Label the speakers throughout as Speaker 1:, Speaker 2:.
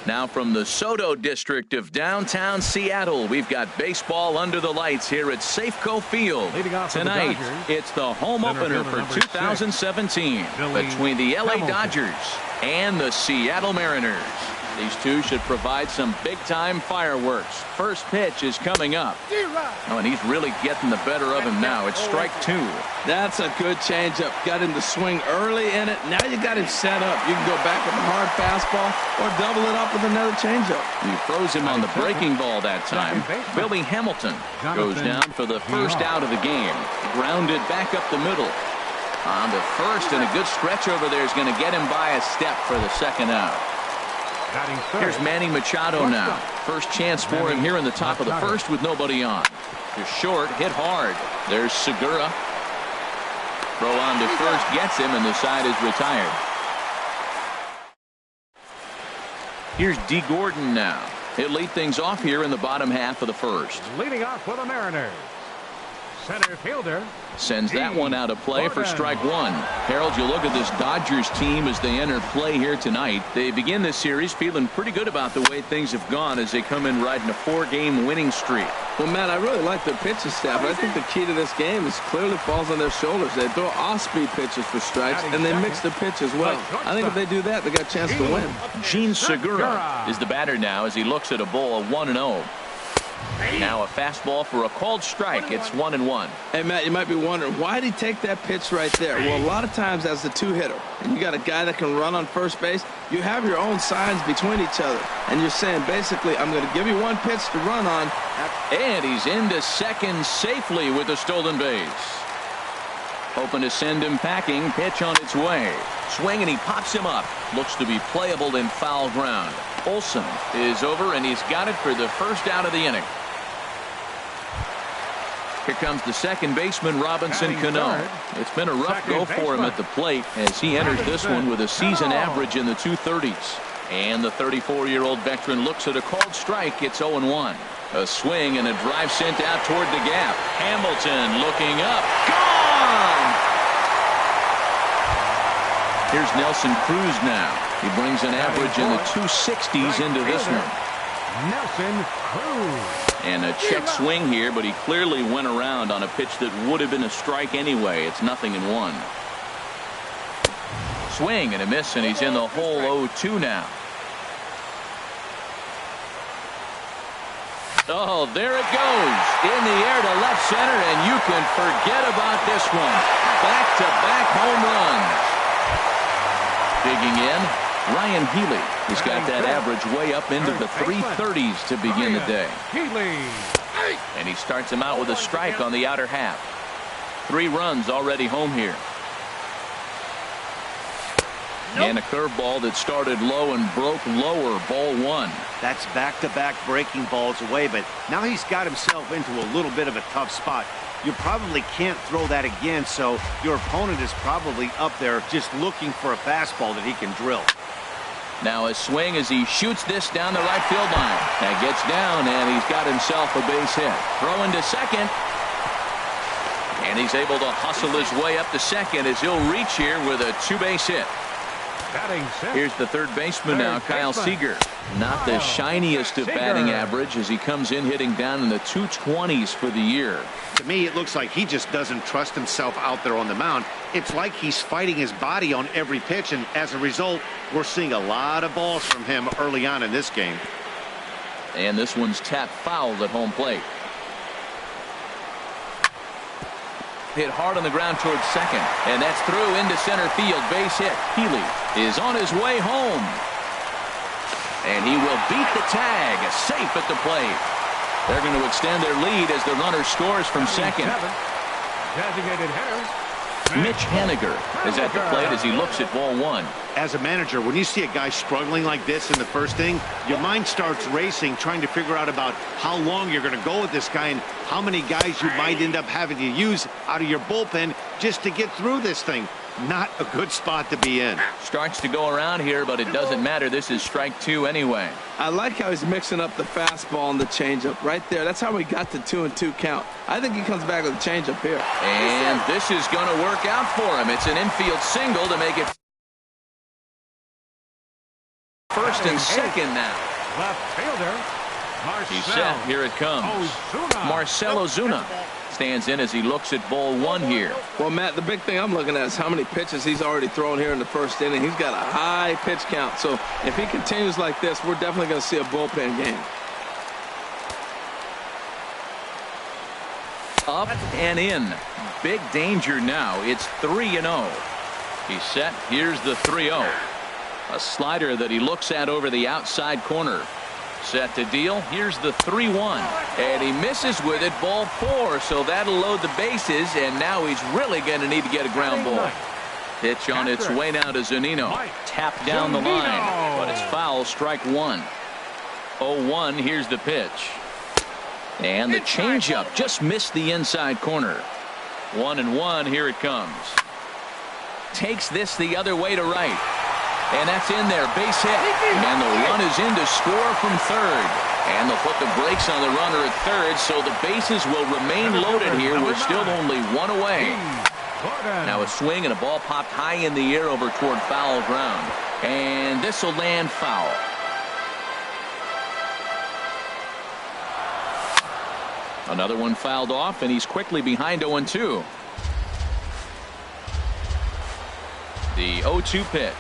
Speaker 1: Now from the Soto district of downtown Seattle, we've got baseball under the lights here at Safeco Field. Tonight, it's the home opener for 2017 between the LA Dodgers and the Seattle Mariners. These two should provide some big-time fireworks. First pitch is coming up. Oh, and he's really getting the better of him now. It's strike two.
Speaker 2: That's a good changeup. Got him to swing early in it. Now you got him set up. You can go back with a hard fastball or double it up with another changeup.
Speaker 1: He froze him on the breaking ball that time. Billy Hamilton goes down for the first out of the game. Grounded back up the middle. On to first, and a good stretch over there is going to get him by a step for the second out. Here's Manny Machado now. First chance for him here in the top of the first with nobody on. To short, hit hard. There's Segura. Throw on to first gets him, and the side is retired. Here's D. Gordon now. He'll lead things off here in the bottom half of the first.
Speaker 3: Leading off for the Mariners, center fielder.
Speaker 1: Sends that one out of play for strike one. Harold, you look at this Dodgers team as they enter play here tonight. They begin this series feeling pretty good about the way things have gone as they come in riding a 4-game winning streak.
Speaker 2: Well, Matt, I really like their pitching staff. I think the key to this game is clearly falls on their shoulders. They throw off-speed pitches for strikes, and they mix the pitch as well. I think if they do that, they got a chance to win.
Speaker 1: Jean Segura is the batter now as he looks at a ball of 1-0. Now a fastball for a called strike. It's 1-1.
Speaker 2: Hey, Matt, you might be wondering, why did he take that pitch right there? Well, a lot of times as the two-hitter, and you got a guy that can run on first base, you have your own signs between each other. And you're saying, basically, I'm going to give you one pitch to run on.
Speaker 1: And he's into second safely with a stolen base. Hoping to send him packing. Pitch on its way. Swing, and he pops him up. Looks to be playable in foul ground. Olson is over, and he's got it for the first out of the inning. Here comes the second baseman, Robinson Cano. It's been a rough go for him at the plate as he enters this one with a season average in the 230s. And the 34-year-old veteran looks at a called strike. It's 0-1. A swing and a drive sent out toward the gap. Hamilton looking up. Gone! Here's Nelson Cruz now. He brings an average in the 260s into this one.
Speaker 3: Nelson Cruz.
Speaker 1: And a check swing here, but he clearly went around on a pitch that would have been a strike anyway. It's 0-1. Swing and a miss, and he's in the hole 0-2 now. Oh, there it goes. In the air to left center, and you can forget about this one. Back-to-back home runs. Digging in, Ryan Healy. He's got that average way up into the 330s to begin the day. And he starts him out with a strike on the outer half. 3 runs already home here. And a curveball that started low and broke lower. Ball 1.
Speaker 4: That's back-to-back breaking balls away, but now he's got himself into a little bit of a tough spot. You probably can't throw that again, so your opponent is probably up there just looking for a fastball that he can drill.
Speaker 1: Now a swing as he shoots this down the right field line. That gets down, and he's got himself a base hit. Throwing to second. And he's able to hustle his way up to second as he'll reach here with a 2-base hit. Here's the third baseman now, Kyle Seager. Not the shiniest of batting average as he comes in hitting down in the 220s for the year.
Speaker 4: To me, it looks like he just doesn't trust himself out there on the mound. It's like he's fighting his body on every pitch, and as a result, we're seeing a lot of balls from him early on in this game.
Speaker 1: And this one's tapped foul at home plate. Hit hard on the ground towards second, and that's through into center field. Base hit. Healy is on his way home, and he will beat the tag. Safe at the plate. They're going to extend their lead as the runner scores from second.
Speaker 3: Designated hitter
Speaker 1: Mitch Haniger is at the plate as he looks at ball 1.
Speaker 4: As a manager, when you see a guy struggling like this in the first inning, your mind starts racing, trying to figure out about how long you're going to go with this guy and how many guys you might end up having to use out of your bullpen just to get through this thing. Not a good spot to be in.
Speaker 1: Starts to go around here, but it doesn't matter. This is strike 2 anyway.
Speaker 2: I like how he's mixing up the fastball and the changeup right there. That's how we got the 2-2 count. I think he comes back with a changeup here.
Speaker 1: And this is going to work out for him. It's an infield single to make it first and second now.
Speaker 3: Left fielder,
Speaker 1: He's set. Here it comes. Marcell Ozuna stands in as he looks at ball one here.
Speaker 2: Well, Matt, the big thing I'm looking at is how many pitches he's already thrown here in the first inning. He's got a high pitch count. So if he continues like this, we're definitely going to see a bullpen game.
Speaker 1: Up and in. Big danger now. It's 3-0. He's set. Here's the 3-0. A slider that he looks at over the outside corner. Set to deal. Here's the 3-1. And he misses with it. Ball 4. So that'll load the bases. And now he's really going to need to get a ground ball. Pitch on its way now to Zunino. Tapped down the line. But it's foul. Strike one. 0-1. Here's the pitch. And the changeup just missed the inside corner. 1-1. Here it comes. Takes this the other way to right. And that's in there. Base hit. And the run is in to score from third. And they'll put the brakes on the runner at third, so the bases will remain loaded here. We're still only one away. Now a swing and a ball popped high in the air over toward foul ground. And this will land foul. Another one fouled off, and he's quickly behind 0-2. The 0-2 pitch.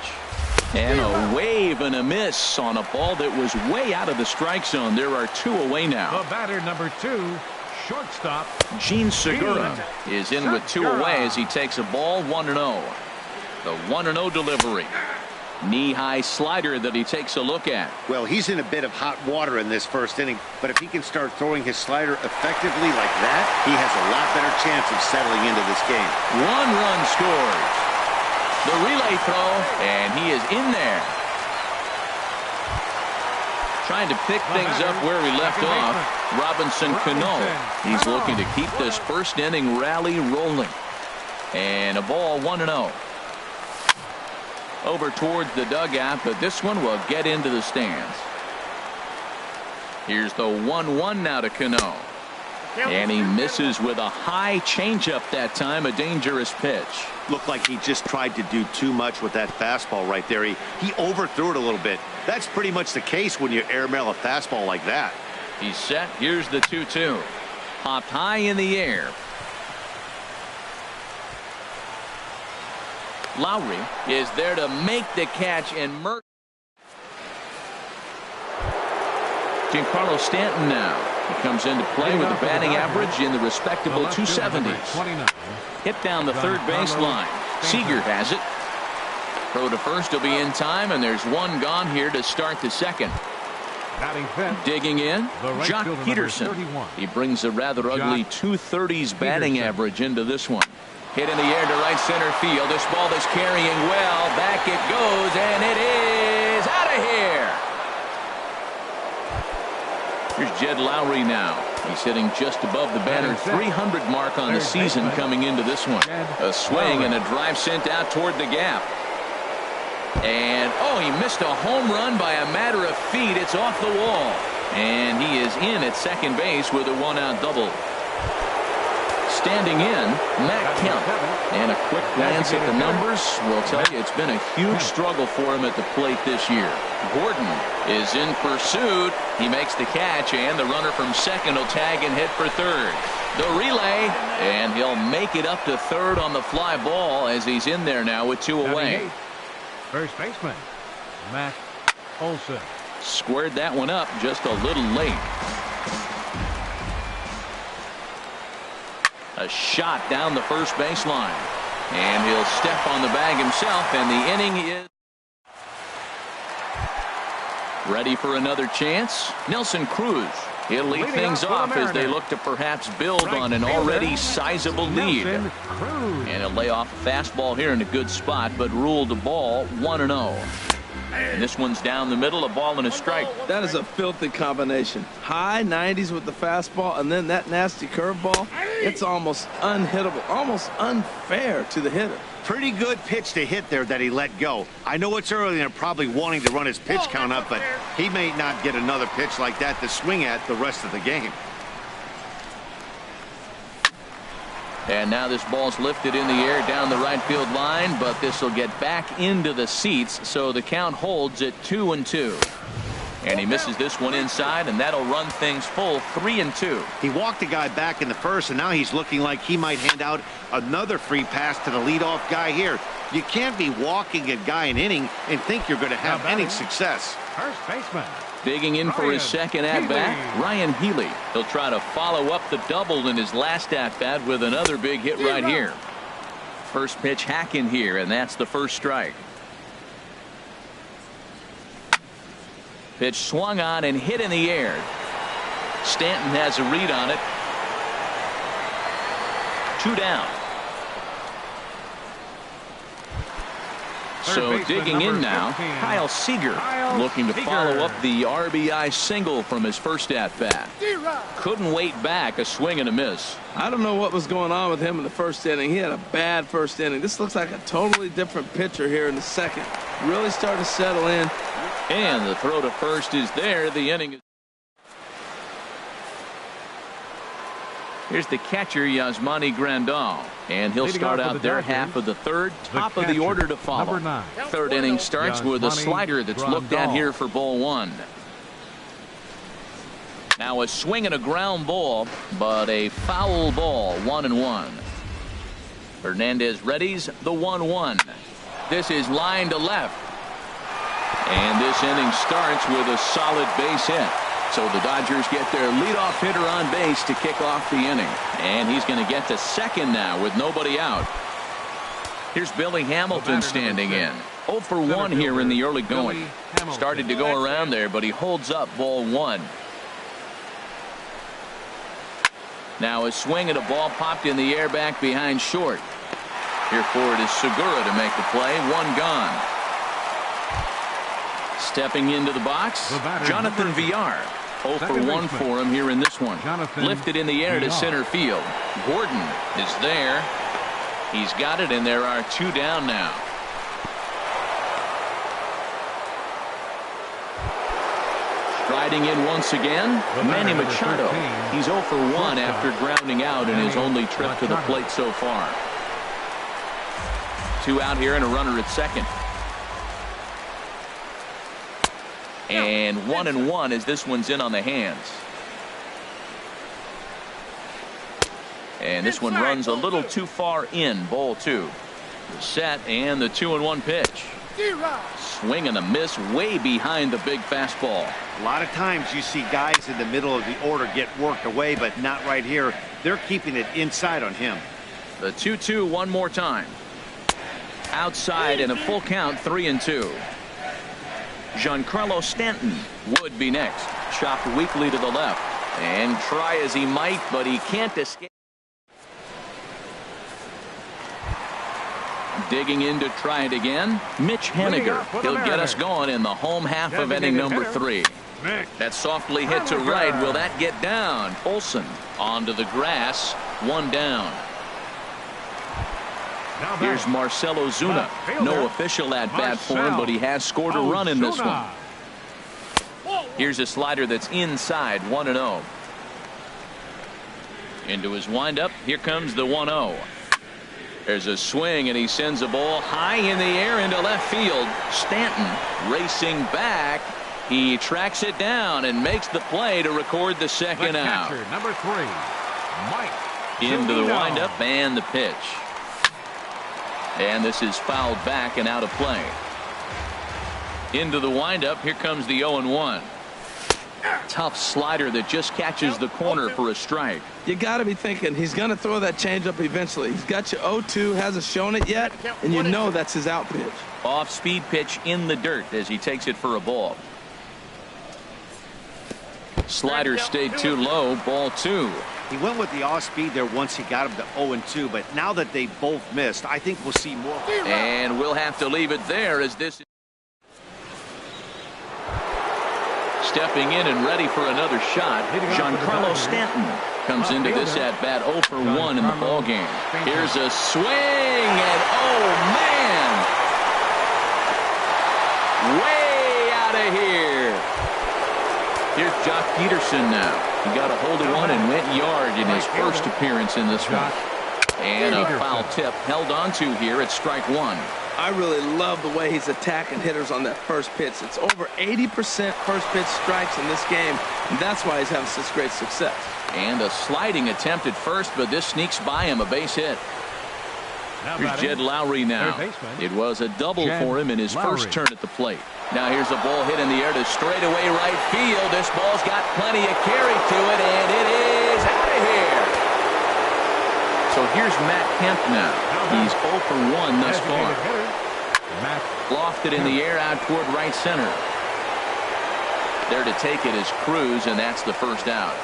Speaker 1: And a wave and a miss on a ball that was way out of the strike zone. There are two away now.
Speaker 3: The batter, number 2, shortstop
Speaker 1: Jean Segura is in with two away as he takes a ball 1-0. The 1-0 delivery. Knee-high slider that he takes a look at.
Speaker 4: Well, he's in a bit of hot water in this first inning, but if he can start throwing his slider effectively like that, he has a lot better chance of settling into this game.
Speaker 1: 1 run scores. The relay throw, and he is in there. Trying to pick things up where we left off. Robinson Cano. He's looking to keep this first inning rally rolling. And a ball 1-0. Over towards the dugout, but this one will get into the stands. Here's the 1-1 now to Cano. And he misses with a high changeup that time. A dangerous pitch.
Speaker 4: Looked like he just tried to do too much with that fastball right there. He overthrew it a little bit. That's pretty much the case when you airmail a fastball like that.
Speaker 1: He's set. Here's the 2-2. Popped high in the air. Lowry is there to make the catch, and Giancarlo Stanton now. He comes into play with a batting average in the respectable 270s. Hit down the third base line. Seager has it. Throw to first will be in time, and there's one gone here to start the second. Digging in, Jock Peterson. He brings a rather ugly 230s batting average into this one. Hit in the air to right center field. This ball is carrying well. Back it goes, and it is out of here. Here's Jed Lowry now. He's hitting just above the banner 300 mark on the season coming into this one. A swing and a drive sent out toward the gap. And, oh, he missed a home run by a matter of feet. It's off the wall. And he is in at second base with a one-out double. Standing in, Matt Kemp. And a quick glance at the numbers will tell you it's been a huge struggle for him at the plate this year. Gordon is in pursuit. He makes the catch, and the runner from second will tag and hit for third. The relay, and he'll make it up to third on the fly ball as he's in there now with two away.
Speaker 3: First baseman, Matt Olson.
Speaker 1: Squared that one up just a little late. A shot down the first baseline. And he'll step on the bag himself, and the inning is ready for another chance. Nelson Cruz. He'll lead things off as they look to perhaps build on an already sizable lead. And he'll lay off a fastball here in a good spot, but ruled the ball 1-0. And this one's down the middle, a ball and a strike.
Speaker 2: That is a filthy combination. High 90s with the fastball, and then that nasty curveball. It's almost unhittable, almost unfair to the hitter.
Speaker 4: Pretty good pitch to hit there that he let go. I know it's early and they're probably wanting to run his pitch count up, but he may not get another pitch like that to swing at the rest of the game.
Speaker 1: And now this ball's lifted in the air down the right field line, but this will get back into the seats, so the count holds at 2-2. And he misses this one inside, and that'll run things full 3-2.
Speaker 4: He walked the guy back in the first, and now he's looking like he might hand out another free pass to the leadoff guy here. You can't be walking a guy an inning and think you're going to have any success.
Speaker 3: First baseman.
Speaker 1: Digging in for his second at-bat, Ryan Healy. He'll try to follow up the double in his last at-bat with another big hit right here. First pitch hack in here, and that's the first strike. Pitch swung on and hit in the air. Stanton has a read on it. 2 down. So digging in now, Kyle Seager looking to follow up the RBI single from his first at-bat. Couldn't wait back, a swing and a miss.
Speaker 2: I don't know what was going on with him in the first inning. He had a bad first inning. This looks like a totally different pitcher here in the second. Really starting to settle in.
Speaker 1: And the throw to first is there. The inning is. Here's the catcher, Yasmani Grandal, and he'll start out their half of the third, top of the order to follow. Third inning starts with a slider that's looked at here for ball 1. Now a swing and a ground ball, but a foul ball, 1-1. Hernandez readies the 1-1. This is line to left. And this inning starts with a solid base hit. So the Dodgers get their leadoff hitter on base to kick off the inning. And he's going to get to second now with nobody out. Here's Billy Hamilton standing in. 0 for 1 here in the early going. Started to go around there, but he holds up ball 1. Now a swing and a ball popped in the air back behind short. Here for it is Segura to make the play. 1 gone. Stepping into the box, Jonathan Villar. 0 for 1 for him here in this one. Lifted in the air to center field. Gordon is there. He's got it, and there are 2 down now. Striding in once again, Manny Machado. He's 0 for 1 after grounding out in his only trip to the plate so far. 2 out here and a runner at second. And 1-1 as this one's in on the hands. And this one runs a little too far in. Ball 2. The set and the 2-1 pitch. Swing and a miss way behind the big fastball.
Speaker 4: A lot of times you see guys in the middle of the order get worked away, but not right here. They're keeping it inside on him.
Speaker 1: The 2-2 one more time. Outside and a full count, 3-2. Giancarlo Stanton would be next. Chopped weakly to the left. And try as he might, but he can't escape. Digging in to try it again. Mitch Haniger. He'll get us going in the home half of inning number 3. That softly hit to right. Will that get down? Olsen onto the grass. 1 down. Here's Marcell Ozuna. No official at-bat for him, but he has scored a run in this one. Here's a slider that's inside, 1-0. Into his windup. Here comes the 1-0. There's a swing, and he sends a ball high in the air into left field. Stanton racing back. He tracks it down and makes the play to record the second out.
Speaker 3: Number 3, Mike.
Speaker 1: Into the windup and the pitch. And this is fouled back and out of play. Into the windup. Here comes the 0-1. Tough slider that just catches the corner for a strike.
Speaker 2: You got to be thinking he's going to throw that changeup eventually. He's got you 0-2, hasn't shown it yet, and you know that's his out pitch.
Speaker 1: Off-speed pitch in the dirt as he takes it for a ball. Slider stayed too low. Ball 2.
Speaker 4: He went with the off-speed there once he got him to 0-2, but now that they both missed, I think we'll see more.
Speaker 1: And we'll have to leave it there as this. Stepping in and ready for another shot, Giancarlo Stanton comes into this at-bat 0 for 1 in the ballgame. Here's a swing, and oh, man! Way out of here. Here's Jock Peterson now. He got a hold of one and went yard in his first appearance in this one. And a foul tip held onto here at strike one.
Speaker 2: I really love the way he's attacking hitters on that first pitch. It's over 80% first pitch strikes in this game, and that's why he's having such great success.
Speaker 1: And a sliding attempt at first, but this sneaks by him, a base hit. Here's Jed Lowry now. It was a double for him in his first turn at the plate. Now here's a ball hit in the air to straightaway right field. This ball's got plenty of carry to it, and it is out of here. So here's Matt Kemp now. He's 0 for 1 thus far. Lofted in the air out toward right center. There to take it is Cruz, and that's the first out.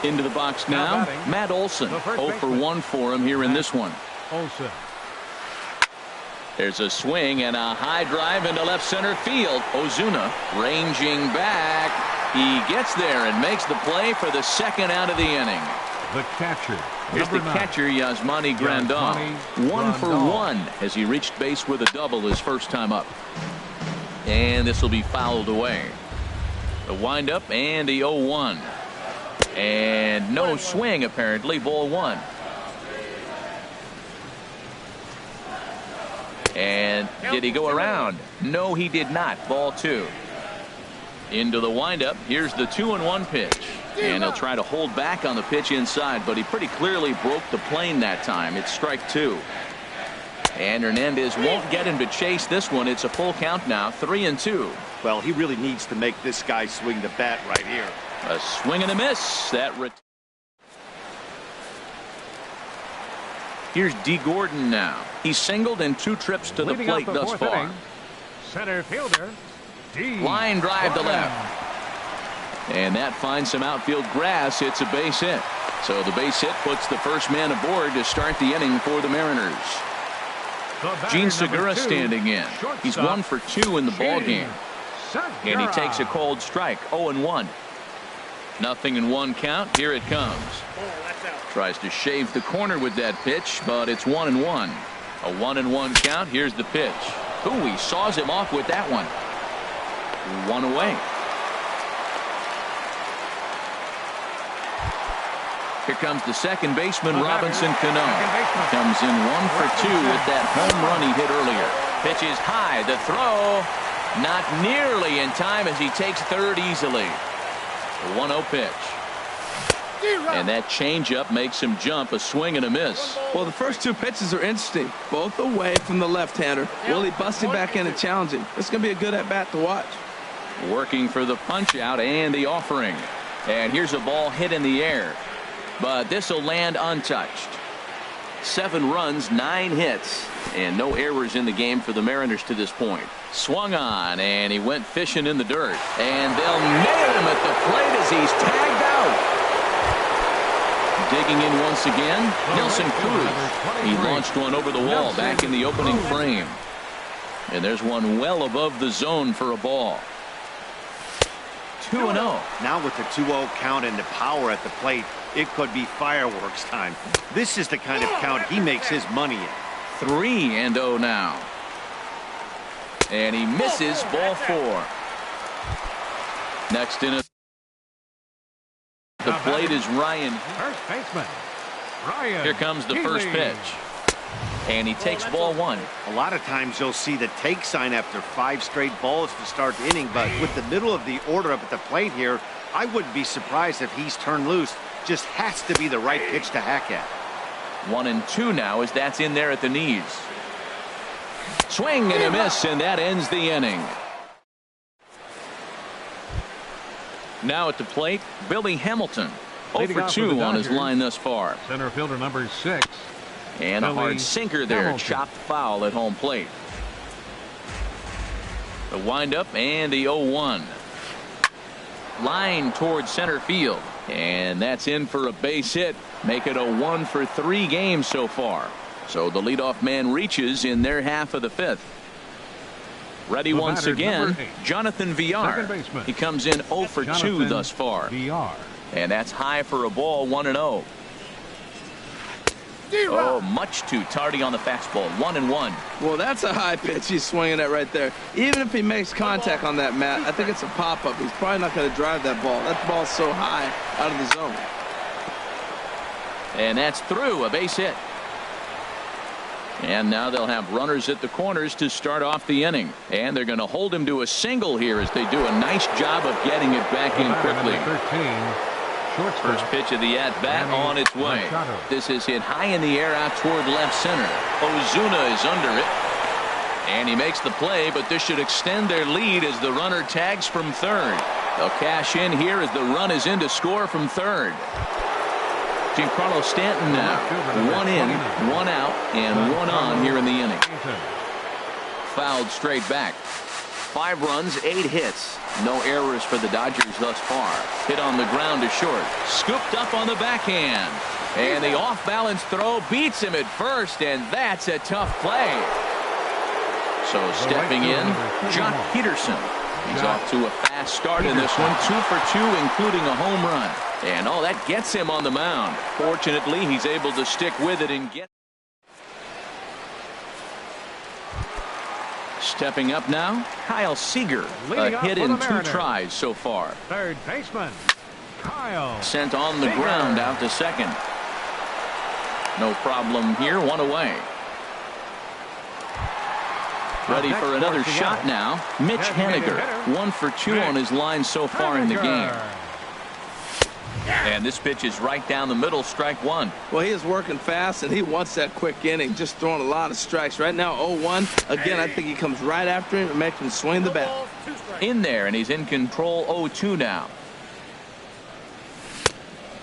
Speaker 1: Into the box now, Matt Olson. 0 for 1 for him here in this one.
Speaker 3: Olson.
Speaker 1: There's a swing and a high drive into left center field. Ozuna ranging back. He gets there and makes the play for the second out of the inning.
Speaker 3: The catcher.
Speaker 1: Here's the catcher, Yasmani Grandal. 1 for 1 as he reached base with a double his first time up. And this will be fouled away. The windup and the 0-1. And no swing apparently. Ball one. And did he go around? No, he did not. Ball two. Into the windup. Here's the 2-1 pitch. And he'll try to hold back on the pitch inside, but he pretty clearly broke the plane that time. It's strike two. And Hernandez won't get him to chase this one. It's a full count now, 3-2.
Speaker 4: Well, he really needs to make this guy swing the bat right here.
Speaker 1: A swing and a miss. Here's D. Gordon now. He's singled in 2 trips to the plate thus far.
Speaker 3: Center fielder, D.
Speaker 1: Line drive to left. And that finds some outfield grass. It's a base hit. So the base hit puts the first man aboard to start the inning for the Mariners. Gene Segura standing in. He's 1 for 2 in the ball game. And he takes a cold strike. 0-1. Nothing in 1 count. Here it comes. Tries to shave the corner with that pitch, but it's 1-1. A 1-1 count. Here's the pitch. Ooh, he saws him off with that one. 1 away. Here comes the second baseman, Robinson Cano. Comes in 1 for 2 with that home run he hit earlier. Pitch is high. The throw not nearly in time as he takes third easily. The 1-0 pitch. And that changeup makes him jump. A swing and a miss.
Speaker 2: Well, the first 2 pitches are interesting. Both away from the left-hander. Willie busting back in and challenging. It's going to be a good at-bat to watch.
Speaker 1: Working for the punch-out and the offering. And here's a ball hit in the air. But this will land untouched. 7 runs, 9 hits, and no errors in the game for the Mariners to this point. Swung on, and he went fishing in the dirt. And they'll nail him at the plate as he's tagged out. Digging in once again, Nelson Cruz. He launched one over the wall back in the opening frame. And there's one well above the zone for a ball. 2-0.
Speaker 4: Now with the 2-0 count and the power at the plate, it could be fireworks time. This is the kind of count he makes his money in.
Speaker 1: 3-0 now. And he misses ball 4. Next in the plate is Ryan.
Speaker 3: First baseman, Ryan.
Speaker 1: Here comes the first pitch. And he takes ball 1.
Speaker 4: A lot of times you'll see the take sign after 5 straight balls to start the inning, but with the middle of the order up at the plate here, I wouldn't be surprised if he's turned loose. Just has to be the right pitch to hack at.
Speaker 1: 1-2 now as that's in there at the knees. Swing and a miss, and that ends the inning. Now at the plate, Billy Hamilton. 0 for 2 on his line thus far.
Speaker 3: Center fielder number 6.
Speaker 1: And a hard sinker there, chopped foul at home plate. The windup and the 0-1. Line towards center field. And that's in for a base hit. Make it a 1 for 3 games so far. So the leadoff man reaches in their half of the 5th. Ready once again, Jonathan Villar. He comes in 0 for 2 thus far. And that's high for a ball, 1-0. Oh, much too tardy on the fastball. 1-1.
Speaker 2: Well, that's a high pitch he's swinging at right there. Even if he makes contact on that, Matt, I think it's a pop-up. He's probably not going to drive that ball. That ball's so high out of the zone.
Speaker 1: And that's through, a base hit. And now they'll have runners at the corners to start off the inning. And they're going to hold him to a single here as they do a nice job of getting it back in quickly.
Speaker 3: 13,
Speaker 1: First pitch of the at-bat on its way. This is hit high in the air out toward left center. Ozuna is under it. And he makes the play, but this should extend their lead as the runner tags from third. They'll cash in here as the run is in to score from third. Giancarlo Stanton now. One in, one out, and one on here in the inning. Fouled straight back. 5 runs, 8 hits. No errors for the Dodgers thus far. Hit on the ground to short. Scooped up on the backhand. And the off-balance throw beats him at first, and that's a tough play. So stepping in, Jock Peterson. He's off to a fast start in this one. 2 for 2, including a home run. And oh, that gets him on the mound. Fortunately, he's able to stick with it and get. Stepping up now, Kyle Seager. A hit in 2 tries so far.
Speaker 3: Third baseman, Kyle.
Speaker 1: Sent on the ground out to second. No problem here, 1 away. Ready for another shot now. Mitch Haniger, 1 for 2 on his line so far in the game. And this pitch is right down the middle, strike 1.
Speaker 2: Well, he is working fast, and he wants that quick inning, just throwing a lot of strikes. Right now, 0-1. Again, I think he comes right after him and makes him swing the bat.
Speaker 1: In there, and he's in control, 0-2 now.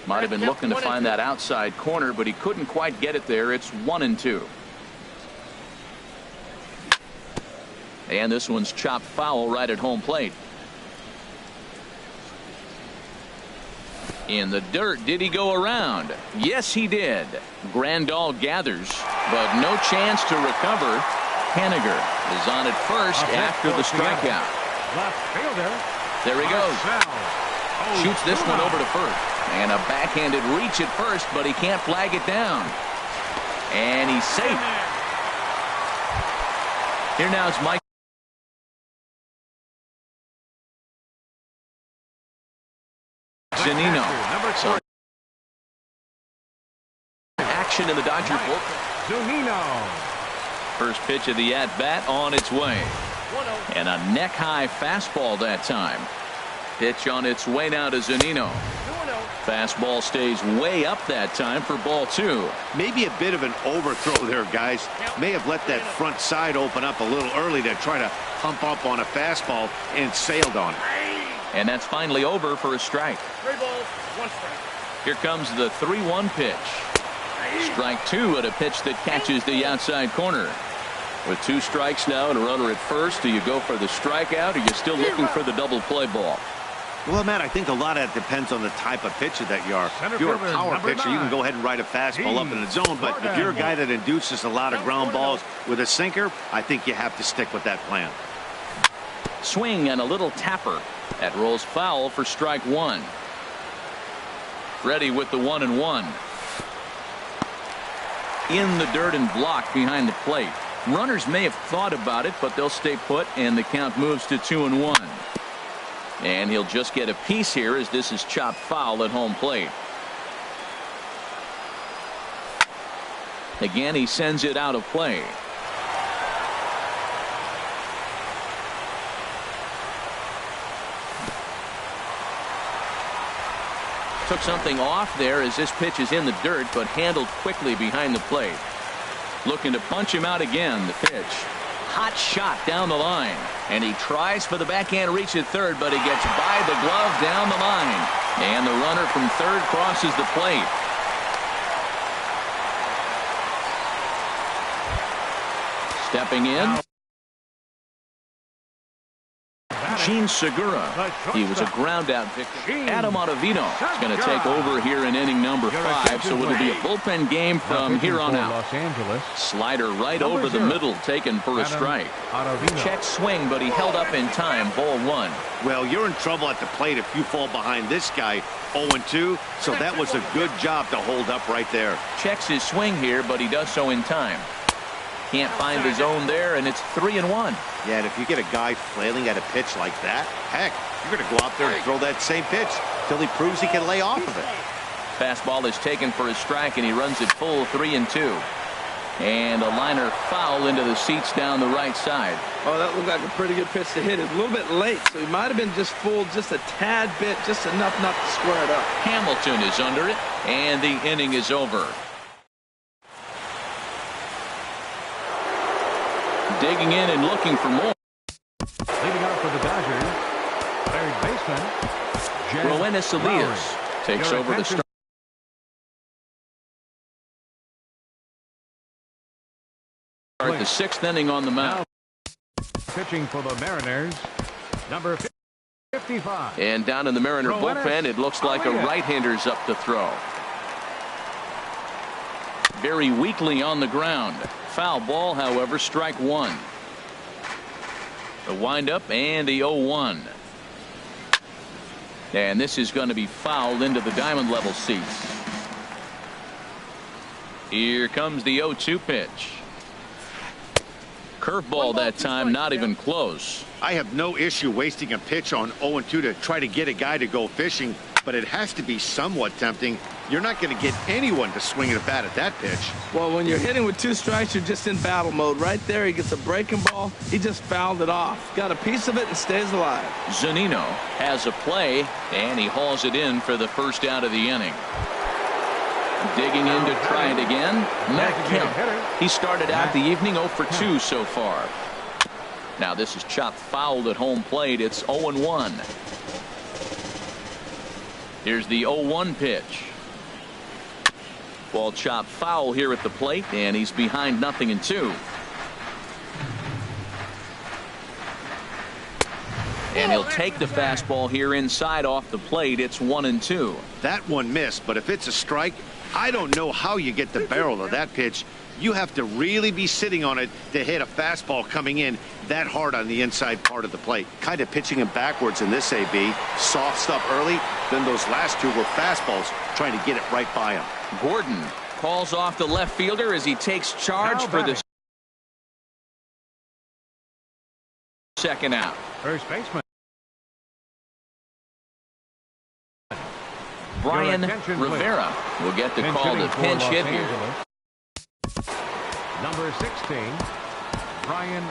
Speaker 1: Might have been looking to find that outside corner, but he couldn't quite get it there. It's 1-2. And this one's chopped foul right at home plate. In the dirt, did he go around? Yes, he did. Grandal gathers, but no chance to recover. Haniger is on at first after the strikeout.
Speaker 3: Left fielder.
Speaker 1: There he goes. Shoots this one over to first. And a backhanded reach at first, but he can't flag it down. And he's safe. Here now is Mike. Zunino. So action in the Dodger bullpen.
Speaker 3: Zunino.
Speaker 1: First pitch of the at-bat on its way. And a neck-high fastball that time. Pitch on its way now to Zunino. Fastball stays way up that time for ball 2.
Speaker 4: Maybe a bit of an overthrow there, guys. May have let that front side open up a little early to try to pump up on a fastball and sailed on it.
Speaker 1: And that's finally over for a strike.
Speaker 5: 3 balls, 1 strike.
Speaker 1: Here comes the 3-1 pitch. Strike 2 at a pitch that catches the outside corner. With 2 strikes now and a runner at first, do you go for the strikeout or are you still looking for the double play ball?
Speaker 4: Well, Matt, I think a lot of that depends on the type of pitcher that you are. If you're a power pitcher, you can go ahead and ride a fastball up in the zone. But if you're a guy that induces a lot of ground balls with a sinker, I think you have to stick with that plan.
Speaker 1: Swing and a little tapper. That rolls foul for strike 1. Ready with the 1-1. In the dirt and blocked behind the plate. Runners may have thought about it, but they'll stay put, and the count moves to 2-1. And he'll just get a piece here as this is chopped foul at home plate. Again, he sends it out of play. Took something off there as this pitch is in the dirt, but handled quickly behind the plate. Looking to punch him out again. The pitch. Hot shot down the line. And he tries for the backhand reach at third, but he gets by the glove down the line. And the runner from third crosses the plate. Stepping in. Gene Segura. He was a ground out victim. Adam Ottavino is going to take over here in inning number 5, so it'll be a bullpen game from here on out. Slider right over the middle, taken for a strike. Check swing, but he held up in time. Ball 1.
Speaker 4: Well, you're in trouble at the plate if you fall behind this guy 0-2, so that was a good job to hold up right there.
Speaker 1: Checks his swing here, but he does so in time. Can't find the zone there, and it's 3-1.
Speaker 4: Yeah, and if you get a guy flailing at a pitch like that, heck, you're going to go out there and throw that same pitch till he proves he can lay off of it.
Speaker 1: Fastball is taken for a strike, and he runs it full 3-2. And a liner foul into the seats down the right side.
Speaker 2: Oh, that looked like a pretty good pitch to hit. It a little bit late, so he might have been just fooled just a tad bit, just enough not to square it up.
Speaker 1: Hamilton is under it, and the inning is over. Digging in and looking for more.
Speaker 3: Leading off for the Dodgers, third baseman,
Speaker 1: Roenis Elias takes over the start. The 6th inning on the mound.
Speaker 3: Pitching for the Mariners, number 55.
Speaker 1: And down in the Mariner bullpen, it looks like a right-hander's up to throw. Very weakly on the ground. Foul ball, however, strike one. The windup and the 0-1. And this is going to be fouled into the diamond level seats. Here comes the 0-2 pitch. Curveball that time, not even close.
Speaker 4: I have no issue wasting a pitch on 0-2 to try to get a guy to go fishing, but it has to be somewhat tempting. You're not going to get anyone to swing at a bat at that pitch.
Speaker 2: Well, when you're hitting with 2 strikes, you're just in battle mode. Right there, he gets a breaking ball. He just fouled it off. Got a piece of it and stays alive.
Speaker 1: Zunino has a play, and he hauls it in for the first out of the inning. Digging in to try it again. Matt Kemp. He started out the evening 0 for 2 so far. Now this is chopped fouled at home plate. It's 0-1. Here's the 0-1 pitch. Ball chopped foul here at the plate, and he's behind 0-2. And he'll take the fastball here inside off the plate. It's 1-2.
Speaker 4: That one missed, but if it's a strike, I don't know how you get the barrel of that pitch. You have to really be sitting on it to hit a fastball coming in that hard on the inside part of the plate. Kind of pitching him backwards in this AB. Soft stuff early, then those last two were fastballs trying to get it right by him.
Speaker 1: Gordon calls off the left fielder as he takes charge for the second out.
Speaker 3: First baseman.
Speaker 1: Brian Rivera will get the call to pinch hit here.
Speaker 3: Number 16, Brian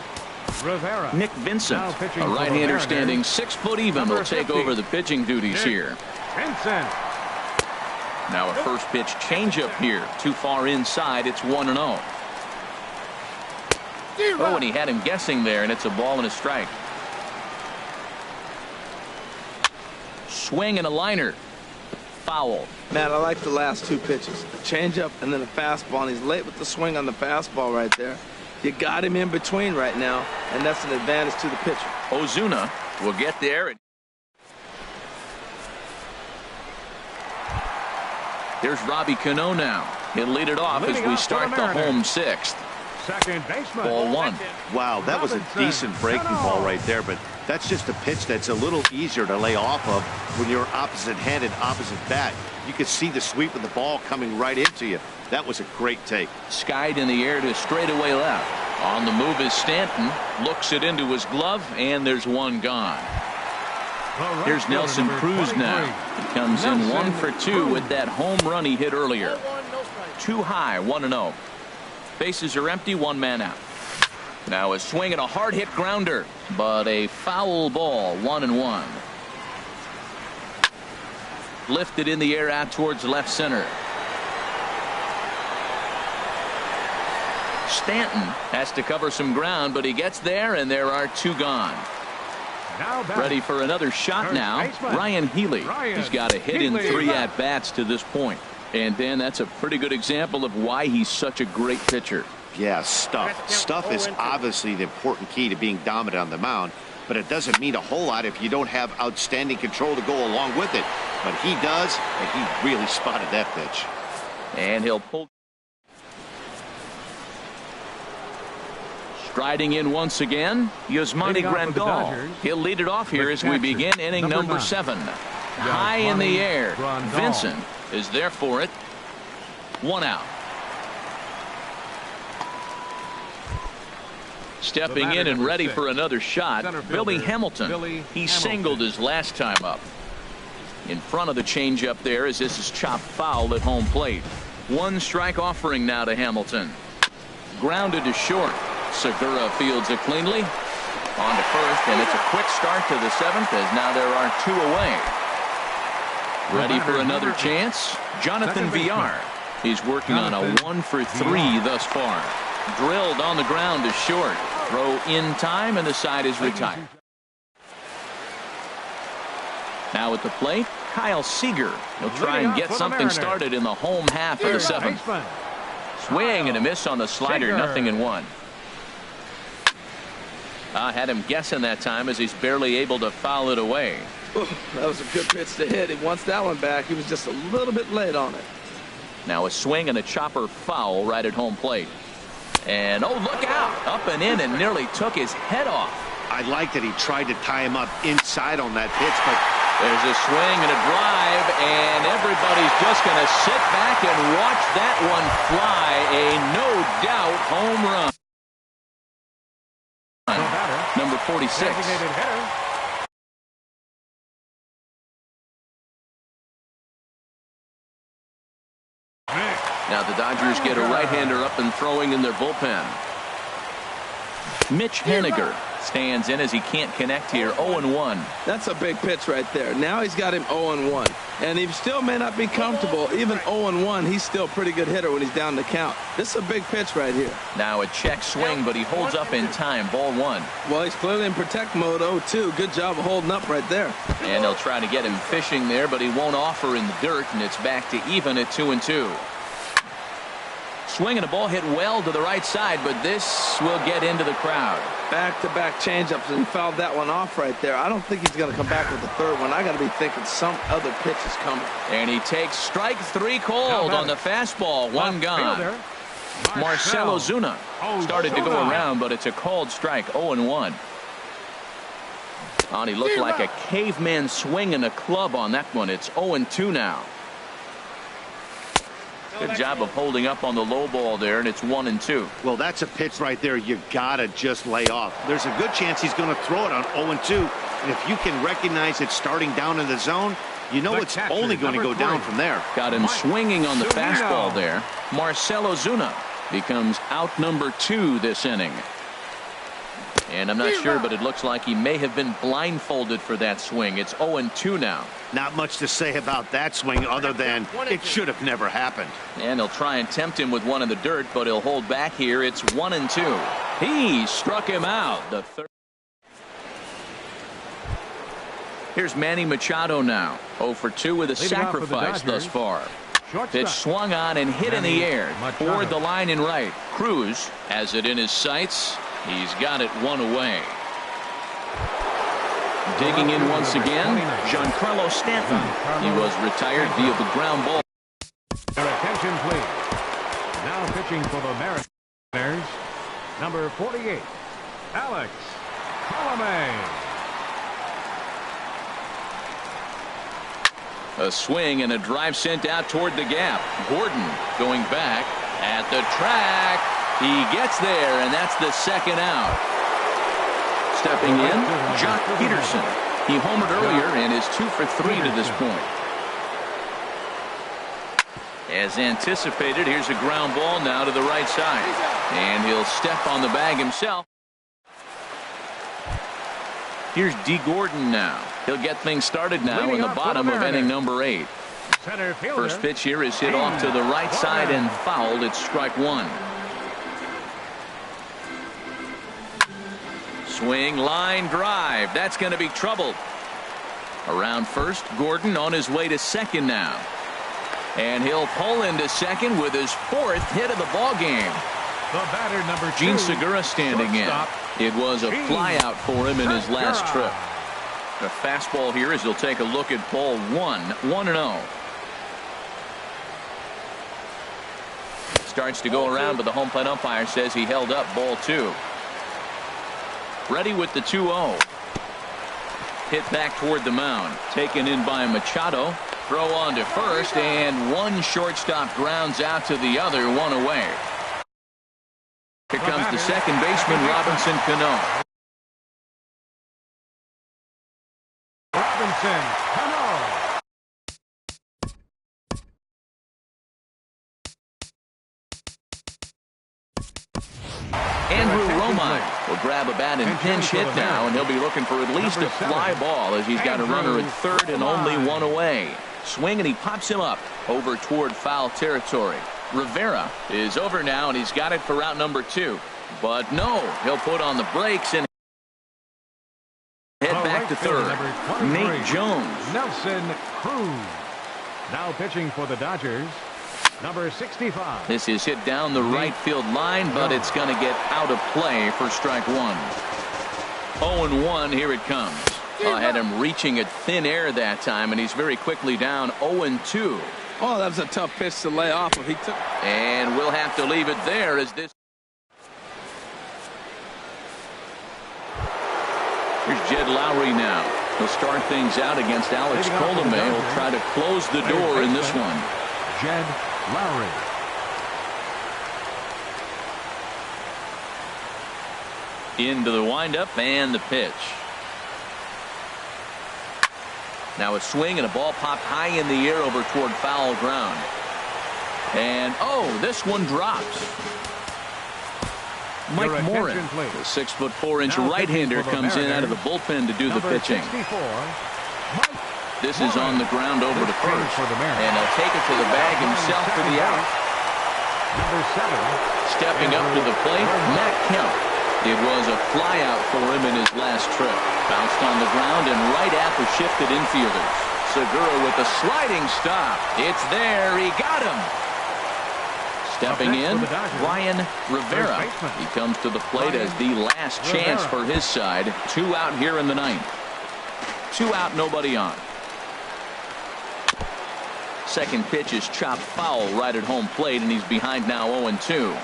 Speaker 3: Rivera.
Speaker 1: Nick Vincent, a right-hander standing 6 foot even, will take over the pitching duties here.
Speaker 3: Vincent.
Speaker 1: Now a first pitch changeup here. Too far inside. It's 1-0. Oh, and he had him guessing there, and it's a ball and a strike. Swing and a liner. Foul.
Speaker 2: Matt, I like the last 2 pitches. A changeup and then a fastball, and he's late with the swing on the fastball right there. You got him in between right now, and that's an advantage to the pitcher.
Speaker 1: Ozuna will get there. There's Robbie Cano now. He'll lead it off as we start the home 6th.
Speaker 3: Second baseman.
Speaker 1: Ball 1.
Speaker 4: Wow, that was a decent breaking ball right there, but that's just a pitch that's a little easier to lay off of when you're opposite-handed, opposite bat. You could see the sweep of the ball coming right into you. That was a great take.
Speaker 1: Skied in the air to straightaway left. On the move is Stanton. Looks it into his glove, and there's one gone. Here's Nelson Cruz now. He comes in 1 for 2 with that home run he hit earlier. Too high, 1-0. Bases are empty, 1 man out. Now a swing and a hard hit grounder, but a foul ball, 1-1. Lifted in the air out towards left center. Stanton has to cover some ground, but he gets there, and there are 2 gone. Ready for another shot now. Ryan Healy. He's got a hit in 3 at-bats to this point. And, Dan, that's a pretty good example of why he's such a great pitcher.
Speaker 4: Yeah, stuff. Stuff is obviously the important key to being dominant on the mound, but it doesn't mean a whole lot if you don't have outstanding control to go along with it. But he does, and he really spotted that pitch.
Speaker 1: And he'll pull. Striding in once again, Yasmani Grandal. He'll lead it off here as we begin inning number 7. High in the air. Vincent is there for it. 1 out. Stepping in and ready for another shot, Billy Hamilton. He singled his last time up. in front of the changeup there as this is chopped foul at home plate. 1 strike offering now to Hamilton. Grounded to short. Segura fields it cleanly. On to first, and it's a quick start to the 7th as now there are 2 away. Ready for another chance? Jonathan Villar. He's working on a 1 for 3 thus far. Drilled on the ground to short. Throw in time, and the side is retired. Now at the plate, Kyle Seager. He'll try and get something started in the home half of the 7th. Swing and a miss on the slider, 0-1. Had him guessing that time as he's barely able to foul it away.
Speaker 2: Ooh, that was a good pitch to hit. He wants that one back. He was just a little bit late on it.
Speaker 1: Now a swing and a chopper foul right at home plate. And oh, look out! Up and in and nearly took his head off.
Speaker 4: I like that he tried to tie him up inside on that pitch, but
Speaker 1: there's a swing and a drive, and everybody's just going to sit back and watch that one fly. A no-doubt home run. Number 46. Now the Dodgers get a right-hander up and throwing in their bullpen. Mitch Haniger stands in as he can't connect here. 0-1.
Speaker 2: That's a big pitch right there. Now he's got him 0-1. And he still may not be comfortable. Even 0-1, he's still a pretty good hitter when he's down the count. This is a big pitch right here.
Speaker 1: Now a check swing, but he holds up in time. Ball 1.
Speaker 2: Well, he's clearly in protect mode. 0-2. Good job of holding up right there.
Speaker 1: And they'll try to get him fishing there, but he won't offer in the dirt, and it's back to even at 2-2. Swing and a ball hit well to the right side, but this will get into the crowd.
Speaker 2: Back-to-back changeups, and he fouled that one off right there. I don't think he's going to come back with the third one. I got to be thinking some other pitch is coming.
Speaker 1: And he takes strike 3 cold on the fastball. 1 gone. Marcell Ozuna started to go around, but it's a called strike. 0-1. And he looked like a caveman swinging a club on that one. It's 0-2 now. Good job of holding up on the low ball there, and it's 1-2.
Speaker 4: Well, that's a pitch right there you gotta just lay off. There's a good chance he's going to throw it on 0-2, and if you can recognize it starting down in the zone, you know it's only going to go down from there.
Speaker 1: Got him swinging on the fastball there. Marcell Ozuna becomes out number 2 this inning. And I'm not sure, but it looks like he may have been blindfolded for that swing. It's 0-2 now.
Speaker 4: Not much to say about that swing other than it should have never happened.
Speaker 1: And he'll try and tempt him with one in the dirt, but he'll hold back here. It's 1-2. He struck him out. The third. Here's Manny Machado now. 0 for 2 with a sacrifice thus far. Pitch swung on and hit in the air toward the line and right. Cruz has it in his sights. He's got it 1 away. Digging in once again, Giancarlo Stanton. He was retired via the ground ball.
Speaker 3: Your attention, please. Now pitching for the Mariners, number 48, Alex Colomé.
Speaker 1: A swing and a drive sent out toward the gap. Gordon going back at the track. He gets there, and that's the 2nd out. Stepping in, Jock Peterson. He homered earlier and is 2 for 3 to this point. As anticipated, here's a ground ball now to the right side. And he'll step on the bag himself. Here's D. Gordon now. He'll get things started now in the bottom of inning number 8. First pitch here is hit off to the right side and fouled. It's strike 1. Swing, line, drive. That's going to be trouble. Around first, Gordon on his way to second now. And he'll pull into second with his 4th hit of the ball game.
Speaker 3: The batter, number 2,
Speaker 1: Gene Segura standing in. It was a flyout for him in his last trip. The fastball here as he'll take a look at ball 1. 1-0. Starts to go around, but the home plate umpire says he held up ball 2. Ready with the 2-0. Hit back toward the mound. Taken in by Machado. Throw on to first, and one shortstop grounds out to the other. 1 away. Here comes the second baseman, Robinson Cano.
Speaker 3: Robinson Cano.
Speaker 1: Andrew Romine will grab a bat and pinch hit now, and he'll be looking for at least a fly ball as he's got a runner at third and only one away. Swing, and he pops him up over toward foul territory. Rivera is over now, and he's got it for out number 2. But no, he'll put on the brakes and head back to third. Nate Jones.
Speaker 3: Nelson Cruz. Now pitching for the Dodgers, number 65.
Speaker 1: This is hit down the right field line, but it's going to get out of play for strike 1. 0-1, here it comes. I had him reaching at thin air that time, and he's very quickly down 0-2.
Speaker 2: Oh, that was a tough pitch to lay off of.
Speaker 1: And we'll have to leave it there as this. Here's Jed Lowry now. He'll start things out against Alex Colomé. He'll try to close the door in this one.
Speaker 3: Jed Lowry.
Speaker 1: Into the windup and the pitch. Now a swing and a ball popped high in the air over toward foul ground. And oh, this one drops. Mike Morin, the 6'4" right-hander, comes in out of the bullpen to do the pitching. This is on the ground over to first, and he'll take it to the bag himself for the out. Stepping up to the plate, Matt Kemp. It was a flyout for him in his last trip. Bounced on the ground and right at the shifted infielders. Segura with a sliding stop. It's there. He got him. Stepping in, Ryan Rivera. He comes to the plate as the last chance for his side. 2 out here in the 9th. 2 out, nobody on. Second pitch is chopped foul right at home plate, and he's behind now 0-2.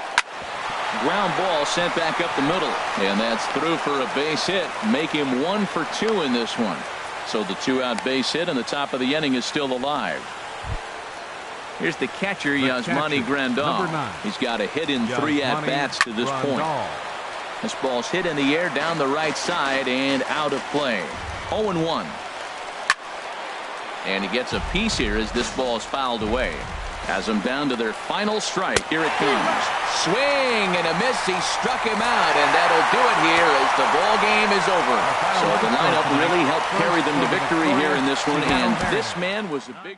Speaker 1: Ground ball sent back up the middle, and that's through for a base hit. Make him 1 for 2 in this one. So the 2-out base hit, and the top of the inning is still alive. Here's the catcher, Yasmani Grandal. He's got a hit in 3 at-bats to this point. This ball's hit in the air down the right side and out of play. 0-1. And he gets a piece here as this ball is fouled away. Has them down to their final strike. Here it comes. Swing and a miss. He struck him out, and that'll do it here as the ball game is over. So the lineup really helped carry them to victory here in this one, and this man was a big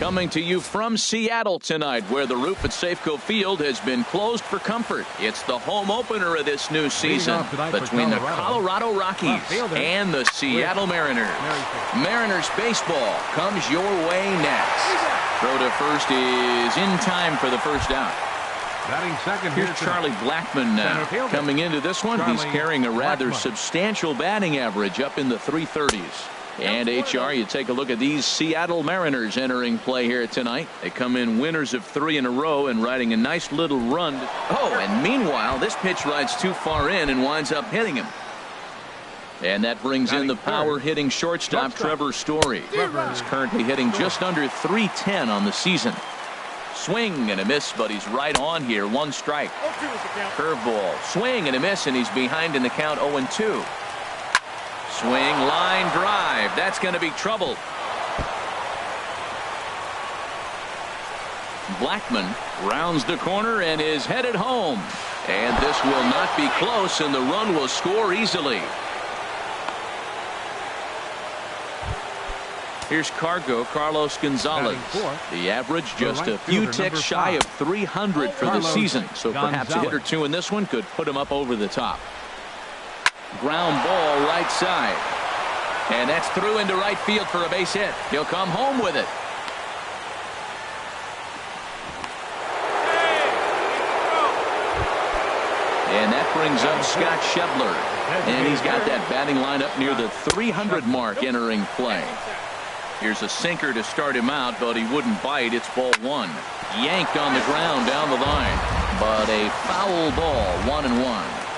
Speaker 1: Coming to you from Seattle tonight, where the roof at Safeco Field has been closed for comfort. It's the home opener of this new season between the Colorado Rockies and the Seattle Mariners. Mariners baseball comes your way next. Throw to first is in time for the first out.
Speaker 3: Batting second.
Speaker 1: Here's Charlie Blackmon now. Coming into this one, he's carrying a rather substantial batting average up in the 330s. And HR, you take a look at these Seattle Mariners entering play here tonight. They come in winners of 3 in a row and riding a nice little run. Oh, and meanwhile, this pitch rides too far in and winds up hitting him. And that brings in the power-hitting shortstop Trevor Story. He's currently hitting just under .310 on the season. Swing and a miss, but he's right on here. 1 strike. Curveball. Swing and a miss, and he's behind in the count 0-2. Swing, line drive. That's going to be trouble. Blackmon rounds the corner and is headed home. And this will not be close, and the run will score easily. Here's Carlos Gonzalez. The average just a few ticks shy of 300 for the season. So perhaps a hit or two in this one could put him up over the top. Ground ball right side. And that's through into right field for a base hit. He'll come home with it. And that brings up Scott Schebler. And he's got that batting line up near the 300 mark entering play. Here's a sinker to start him out, but he wouldn't bite. It's ball 1. Yanked on the ground down the line. But a foul ball, 1-1.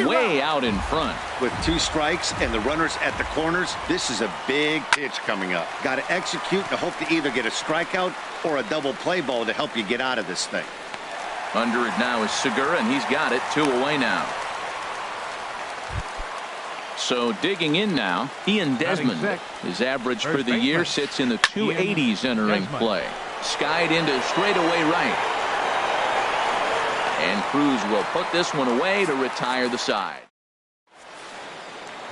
Speaker 1: Way out in front.
Speaker 4: With 2 strikes and the runners at the corners, this is a big pitch coming up. Got to execute to hope to either get a strikeout or a double play ball to help you get out of this thing.
Speaker 1: Under it now is Segura, and he's got it. 2 away now. So digging in now, Ian Desmond. His average for the year sits in the 280s entering play. Skied into straightaway right. And Cruz will put this one away to retire the side.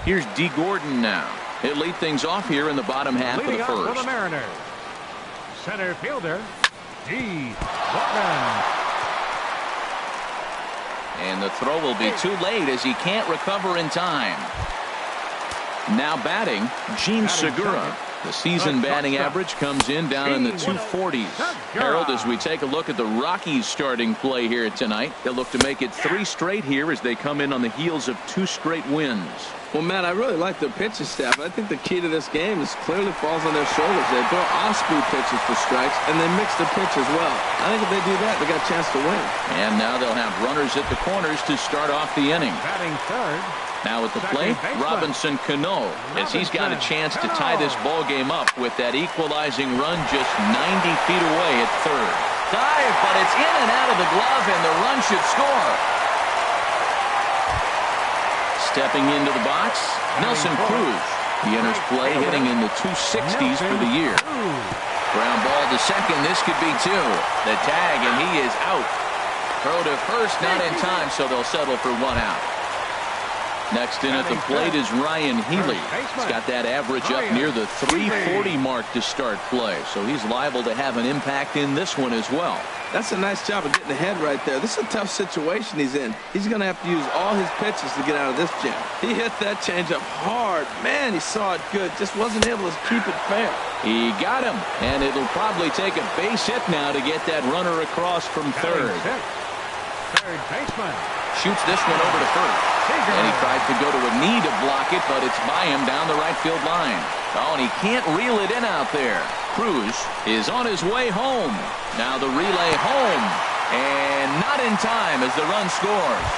Speaker 1: Here's D. Gordon now. He'll lead things off here in the bottom half of the first.
Speaker 3: For the Mariners, center fielder, D. Gordon.
Speaker 1: And the throw will be too late as he can't recover in time. Now batting, Gene Segura. The season batting average comes in down in the 240s. Harold, as we take a look at the Rockies starting play here tonight, they'll look to make it 3 straight here as they come in on the heels of 2 straight wins.
Speaker 2: Well, Matt, I really like their pitching staff. I think the key to this game is clearly falls on their shoulders. They throw off-speed pitches for strikes, and they mix the pitch as well. I think if they do that, they got a chance to win.
Speaker 1: And now they'll have runners at the corners to start off the inning.
Speaker 3: Batting third.
Speaker 1: Now at the plate, Robinson Cano, as he's got a chance to tie this ball game up with that equalizing run just 90 feet away at third. Dive, but it's in and out of the glove, and the run should score. Stepping into the box, Nelson Cruz. He enters play hitting in the 260s for the year. Ground ball to second. This could be 2. The tag, and he is out. Throw to first, not in time, so they'll settle for 1 out. Next in at the plate is Ryan Healy. He's got that average up near the 340 mark to start play, so he's liable to have an impact in this one as well.
Speaker 2: That's a nice job of getting ahead right there. This is a tough situation he's in. He's going to have to use all his pitches to get out of this jam. He hit that changeup hard. Man, he saw it good. Just wasn't able to keep it fair.
Speaker 1: He got him, and it'll probably take a base hit now to get that runner across from third.
Speaker 3: Third baseman.
Speaker 1: Shoots this one over to first. And he tried to go to a knee to block it, but it's by him down the right field line. Oh, and he can't reel it in out there. Cruz is on his way home. Now the relay home. And not in time as the run scores.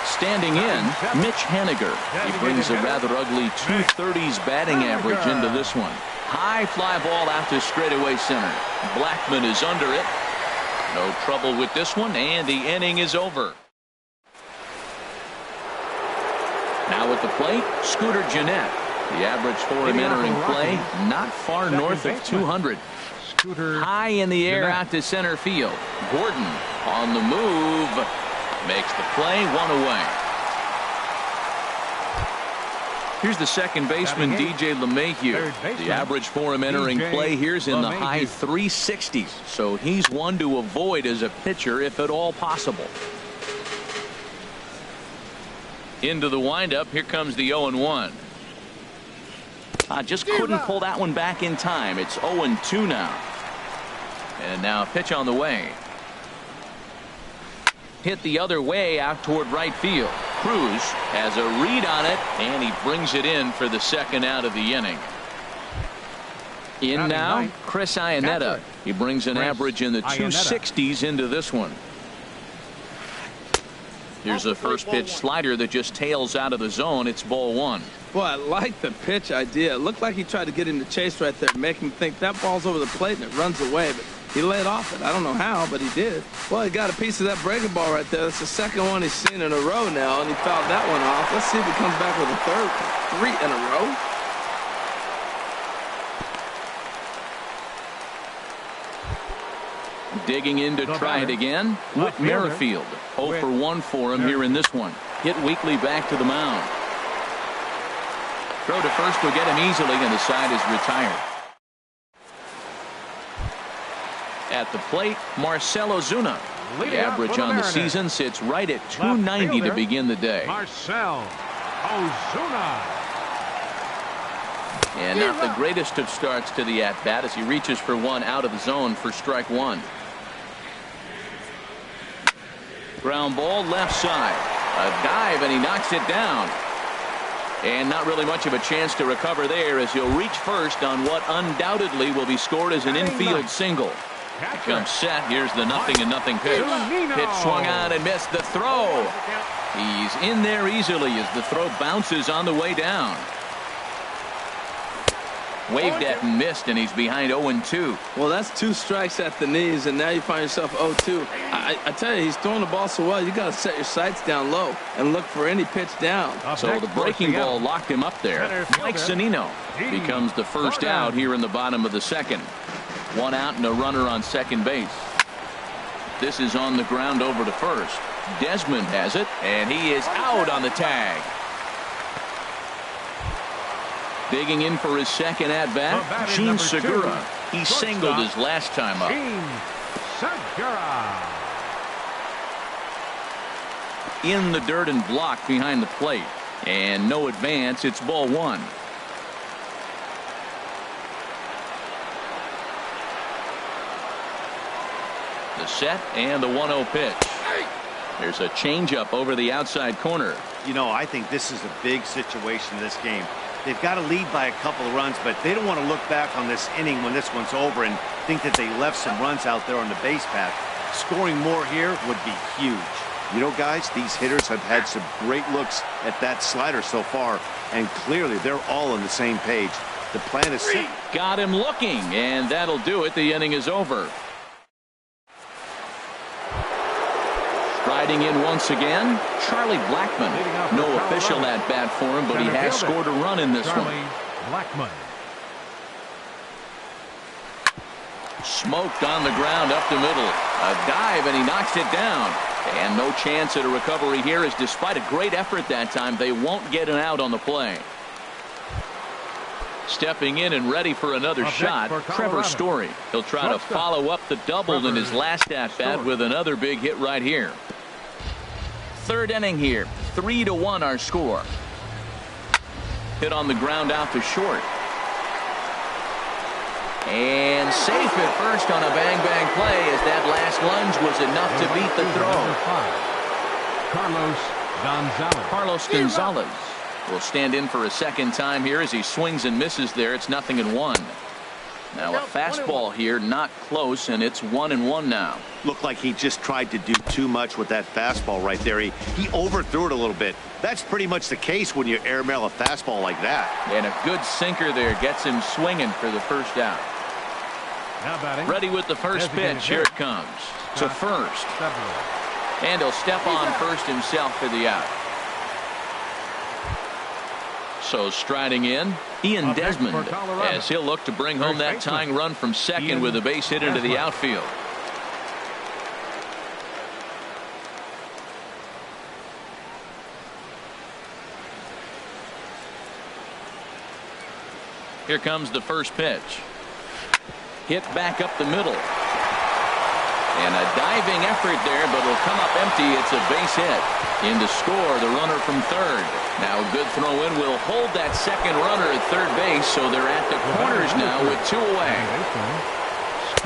Speaker 1: Standing in, Mitch Haniger. He brings a rather ugly 230s batting average into this one. High fly ball out to straightaway center. Blackmon is under it. No trouble with this one, and the inning is over. Now at the plate, Scooter Gennett. The average for him entering play, not far north of 200. High in the air out to center field. Gordon on the move. Makes the play, 1 away. Here's the second baseman, DJ LeMahieu. The average for him entering play here is in the high 360s. So he's one to avoid as a pitcher if at all possible. Into the windup. Here comes the 0-1. Just couldn't pull that one back in time. It's 0-2 now. And now a pitch on the way. Hit the other way out toward right field. Cruz has a read on it, and he brings it in for the second out of the inning. In now, Chris Iannetta. He brings an average in the 260s into this one. Here's a first pitch slider that just tails out of the zone. It's ball one.
Speaker 2: Boy, I like the pitch idea. It looked like he tried to get him to chase right there, make him think that ball's over the plate and it runs away. But he laid off it. I don't know how, but he did. Well, he got a piece of that breaking ball right there. That's the second one he's seen in a row now, and he fouled that one off. Let's see if he comes back with a third. 3 in a row.
Speaker 1: Digging in to try it again. Whit Merrifield. 0 for 1 for him here in this one. Hit weakly back to the mound. Throw to first will get him easily, and the side is retired. At the plate, Marcell Ozuna. The average on the season sits right at 290 to begin the day.
Speaker 3: Marcell Ozuna.
Speaker 1: And not the greatest of starts to the at-bat as he reaches for one out of the zone for strike one. Ground ball left side. A dive, and he knocks it down. And not really much of a chance to recover there as he'll reach first on what undoubtedly will be scored as an infield single. Here comes set. Here's the 0-0 pitch. Pitch swung on and missed the throw. He's in there easily as the throw bounces on the way down. Waved at and missed, and he's behind 0-2.
Speaker 2: Well, that's 2 strikes at the knees, and now you find yourself 0-2. I tell you, he's throwing the ball so well, you got to set your sights down low and look for any pitch down.
Speaker 1: So the breaking ball locked him up there. Mike Zunino becomes the first out here in the bottom of the second. 1 out and a runner on second base. This is on the ground over to first. Desmond has it, and he is out on the tag. Digging in for his second at-bat, Jean Segura. He singled his last time up.
Speaker 3: Segura.
Speaker 1: In the dirt and blocked behind the plate. And no advance. It's ball one. The set and the 1-0 pitch. There's a changeup over the outside corner.
Speaker 4: You know, I think this is a big situation in this game. They've got to lead by a couple of runs, but they don't want to look back on this inning when this one's over and think that they left some runs out there on the base path. Scoring more here would be huge. You know, guys, these hitters have had some great looks at that slider so far, and clearly they're all on the same page. The plan is set.
Speaker 1: Got him looking, and that'll do it. The inning is over. Riding in once again, Charlie Blackmon. No official at bat for him, but he has scored a run in this one.
Speaker 3: Blackmon.
Speaker 1: Smoked on the ground up the middle. A dive, and he knocks it down. And no chance at a recovery here, as despite a great effort that time, they won't get an out on the play. Stepping in and ready for another shot, Trevor Story. He'll try to follow up the double in his last at-bat with another big hit right here. Third inning here. 3-1 our score. Hit on the ground out to short. And safe at first on a bang-bang play as that last lunge was enough to beat the throw. Carlos Gonzalez will stand in for a second time here as he swings and misses there. It's 0-1. Now a fastball here, not close, and it's 1-1 now.
Speaker 4: Looked like he just tried to do too much with that fastball right there. He overthrew it a little bit. That's pretty much the case when you airmail a fastball like that.
Speaker 1: And a good sinker there gets him swinging for the first out. Ready with the first pitch. Here it comes to first. And he'll step on first himself for the out. So striding in, Ian Desmond, as he'll look to bring home that tying run from second with a base hit into the outfield. Here comes the first pitch. Hit back up the middle. And a diving effort there, but it'll come up empty. It's a base hit. In to score, the runner from third. Now a good throw in will hold that second runner at third base, so they're at the corners now with 2 away.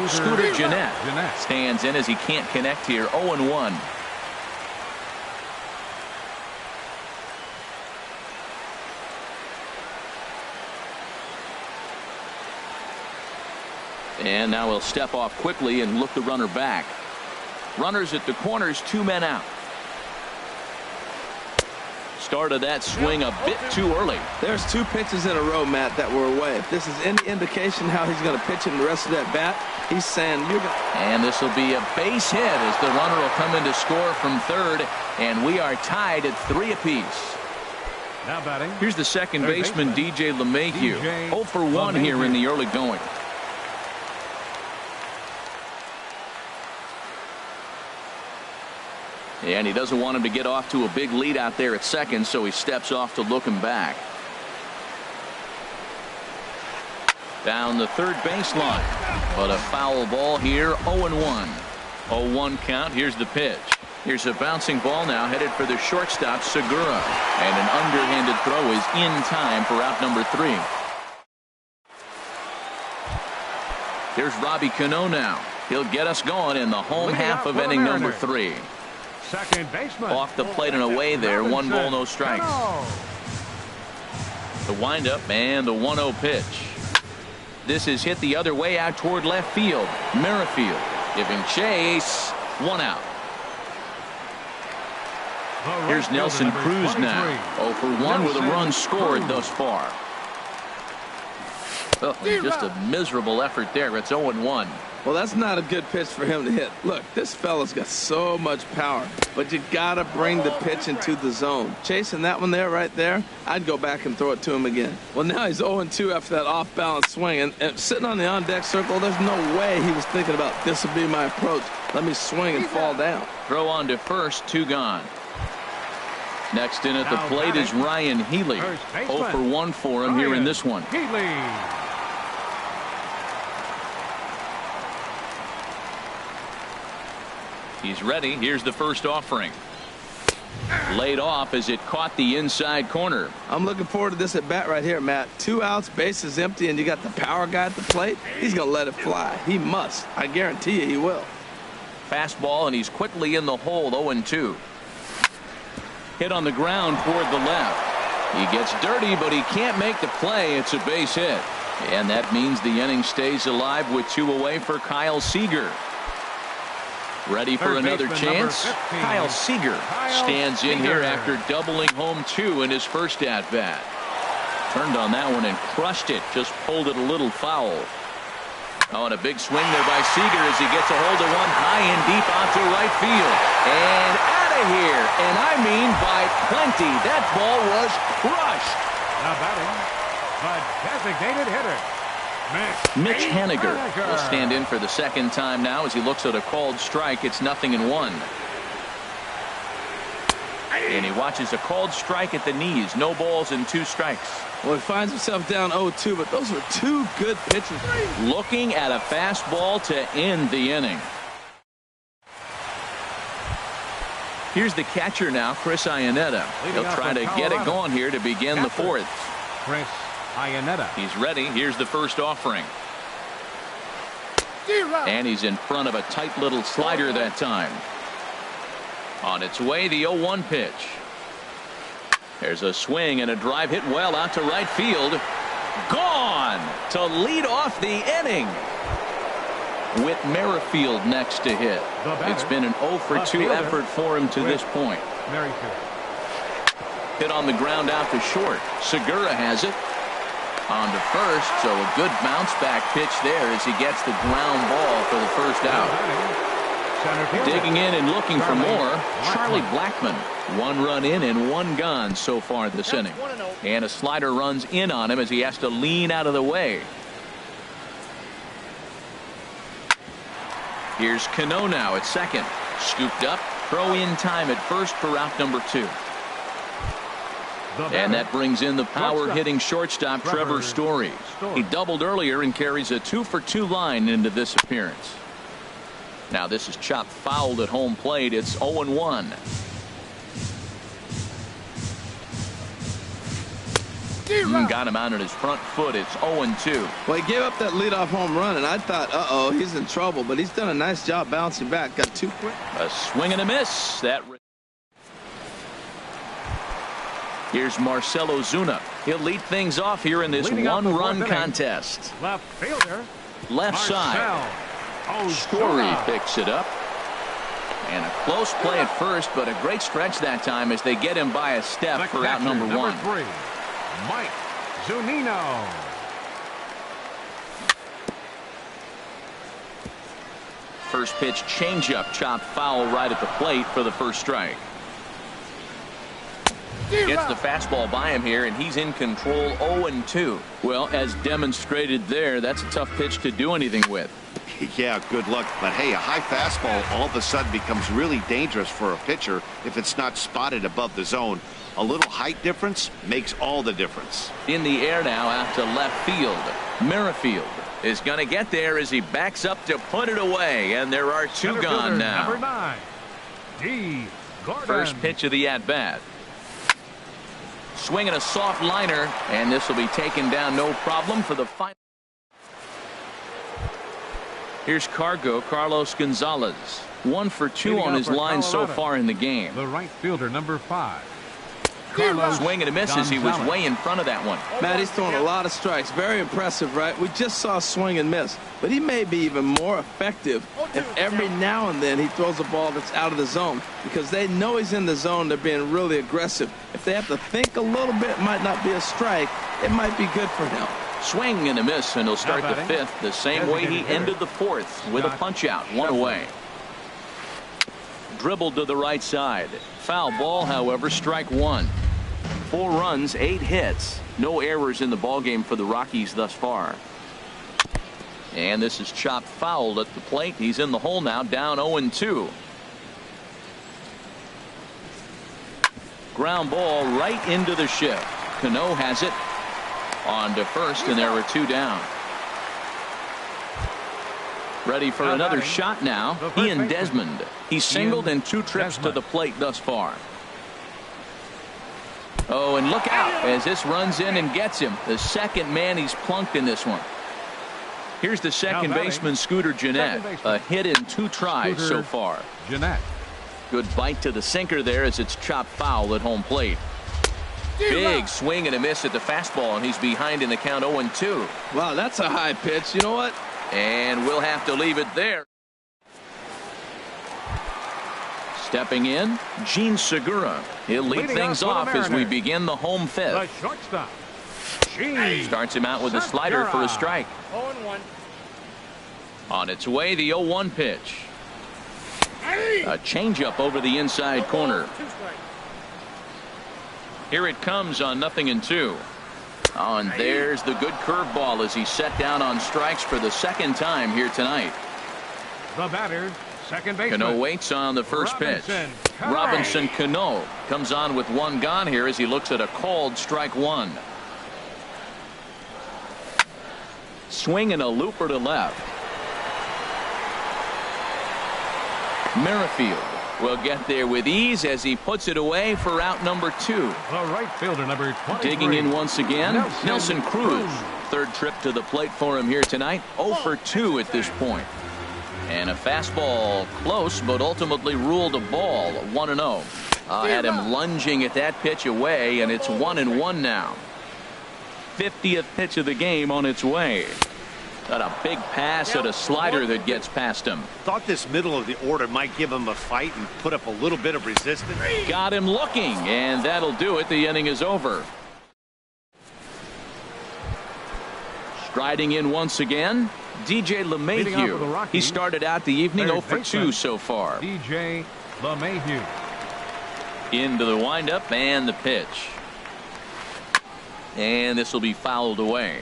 Speaker 1: Scooter Gennett stands in as he can't connect here. 0-1. And now he'll step off quickly and look the runner back. Runners at the corners, 2 men out. Started that swing a bit too early.
Speaker 2: There's 2 pitches in a row, Matt, that were away. If this is any indication how he's going to pitch in the rest of that bat, he's saying you're going to.
Speaker 1: And this will be a base hit as the runner will come in to score from third. And we are tied at 3 apiece.
Speaker 3: Now batting.
Speaker 1: Here's the second baseman, DJ LeMahieu. 0 for 1 here in the early going. And he doesn't want him to get off to a big lead out there at second, so he steps off to look him back. Down the third baseline, but a foul ball here. 0-1. 0-1 count. Here's the pitch. Here's a bouncing ball now headed for the shortstop, Segura. And an underhanded throw is in time for out number 3. Here's Robbie Cano now. He'll get us going in the home half of inning number 3.
Speaker 3: Second baseman.
Speaker 1: Off the plate and away there. 1 ball, no strikes. The windup and the 1-0 pitch. This is hit the other way out toward left field. Merrifield giving chase. 1 out. Here's Nelson Cruz now. 0 for 1 with a run scored thus far. Oh, just a miserable effort there. It's 0-1.
Speaker 2: Well, that's not a good pitch for him to hit. Look, this fella's got so much power, but you got to bring the pitch into the zone. Chasing that one there, right there, I'd go back and throw it to him again. Well, now he's 0-2 after that off-balance swing, and sitting on the on-deck circle, there's no way he was thinking about this will be my approach. Let me swing and fall down.
Speaker 1: Throw on to first, 2 gone. Next in at the plate is Ryan Healy. 0 for 1 for him here in this one. He's ready. Here's the first offering. Laid off as it caught the inside corner.
Speaker 2: I'm looking forward to this at bat right here, Matt. 2 outs, bases empty, and you got the power guy at the plate. He's going to let it fly. He must. I guarantee you he will.
Speaker 1: Fastball, and he's quickly in the hole. 0-2. Hit on the ground toward the left. He gets dirty, but he can't make the play. It's a base hit. And that means the inning stays alive with 2 away for Kyle Seager. Ready for another chance. Kyle Seager stands in here after doubling home 2 in his first at-bat. Turned on that one and crushed it. Just pulled it a little foul. Oh, and a big swing there by Seager as he gets a hold of one high and deep onto right field. And out of here. And I mean by plenty. That ball was crushed.
Speaker 3: Now batting, the designated hitter,
Speaker 1: Mitch Haniger will stand in for the second time now as he looks at a called strike. It's 0-1. And he watches a called strike at the knees. No balls and 2 strikes.
Speaker 2: Well, he finds himself down 0-2, but those were 2 good pitches.
Speaker 1: Looking at a fastball to end the inning. Here's the catcher now, Chris Iannetta. He'll try to get it going here to begin the 4th.
Speaker 3: Chris Iannetta.
Speaker 1: He's ready. Here's the first offering. And he's in front of a tight little slider that time. On its way, the 0-1 pitch. There's a swing and a drive hit well out to right field. Gone to lead off the inning. With Merrifield next to hit. It's been an 0 for 2 effort for him to this point. Hit on the ground out to short. Segura has it. On to first, so a good bounce back pitch there as he gets the ground ball for the first out. Digging in and looking for more, Charlie Blackmon. 1 run in and 1 gone so far this inning. And a slider runs in on him as he has to lean out of the way. Here's Cano now at second. Scooped up, throw in time at first for out number 2. And that brings in the power-hitting shortstop, Trevor Story. He doubled earlier and carries a 2-for-2 line into this appearance. Now this is chopped fouled at home plate. It's 0-1. Got him out on his front foot. It's 0-2.
Speaker 2: Well, he gave up that leadoff home run, and I thought, uh-oh, he's in trouble. But he's done a nice job bouncing back. Got 2 quick.
Speaker 1: A swing and a miss. Here's Marcell Ozuna. He'll lead things off here in this one-run contest.
Speaker 3: Left fielder.
Speaker 1: Left side. Story picks it up. And a close play at first, but a great stretch that time as they get him by a step for out number 1.
Speaker 3: 3, Mike Zunino.
Speaker 1: First pitch changeup, chopped foul right at the plate for the first strike. Gets the fastball by him here, and he's in control. 0-2. Well, as demonstrated there, that's a tough pitch to do anything with.
Speaker 4: Yeah, good luck. But hey, a high fastball all of a sudden becomes really dangerous for a pitcher if it's not spotted above the zone. A little height difference makes all the difference.
Speaker 1: In the air now out to left field. Merrifield is going to get there as he backs up to put it away, and there are 2 gone now.
Speaker 3: Number 9, D. Gordon.
Speaker 1: First pitch of the at-bat. Swinging a soft liner, and this will be taken down no problem for the final. Here's Carlos Gonzalez. 1 for 2 on his line so far in the game.
Speaker 3: The right fielder, number 5.
Speaker 1: Swing and a miss as he was way in front of that one.
Speaker 2: Matt, he's throwing a lot of strikes. Very impressive, right? We just saw a swing and miss. But he may be even more effective if every now and then he throws a ball that's out of the zone. Because they know he's in the zone. They're being really aggressive. If they have to think a little bit, it might not be a strike. It might be good for him.
Speaker 1: Swing and a miss, and he'll start the 5th the same way he ended the 4th with a punch out. 1 away. Dribbled to the right side. Foul ball, however, strike 1. 4 runs, 8 hits. No errors in the ballgame for the Rockies thus far. And this is chopped fouled at the plate. He's in the hole now, down 0-2. Ground ball right into the shift. Cano has it on to first, and there are 2 down. Ready for another shot now. Ian Desmond. He's singled in 2 trips to the plate thus far. Oh, and look out as this runs in and gets him. The second man he's plunked in this one. Here's the second baseman, Scooter Gennett. A hit in 2 tries so far.
Speaker 3: Gennett.
Speaker 1: Good bite to the sinker there as it's chopped foul at home plate. Big swing and a miss at the fastball, and he's behind in the count 0-2.
Speaker 2: Wow, that's a high pitch. You know what?
Speaker 1: And we'll have to leave it there. Stepping in, Gene Segura. He'll lead things off as we begin the home 5th.
Speaker 3: The shortstop.
Speaker 1: Starts him out with a slider for a strike.
Speaker 5: 0-1.
Speaker 1: On its way, the 0-1 pitch. A changeup over the inside corner.
Speaker 5: 2 strikes.
Speaker 1: Here it comes on 0-2. Oh, and there's the good curveball as he's set down on strikes for the 2nd time here tonight.
Speaker 3: The batter, second baseman.
Speaker 1: Cano waits on the first pitch. Robinson Cano comes on with 1 gone here as he looks at a called strike 1. Swing and a looper to left. Merrifield will get there with ease as he puts it away for out number 2.
Speaker 3: The right fielder, number 23.
Speaker 1: Digging in once again, Nelson Cruz. 3rd trip to the plate for him here tonight. 0 for 2 at this point. And a fastball close, but ultimately ruled a ball. 1-0. Had him lunging at that pitch away, and it's 1-1 now. 50th pitch of the game on its way. Got a big pass at a slider that gets past him.
Speaker 4: Thought this middle of the order might give him a fight and put up a little bit of resistance.
Speaker 1: Got him looking, and that'll do it. The inning is over. Striding in once again, DJ LeMahieu. He started out the evening 0 for 2 so far.
Speaker 3: DJ LeMahieu.
Speaker 1: Into the windup and the pitch. And this will be fouled away.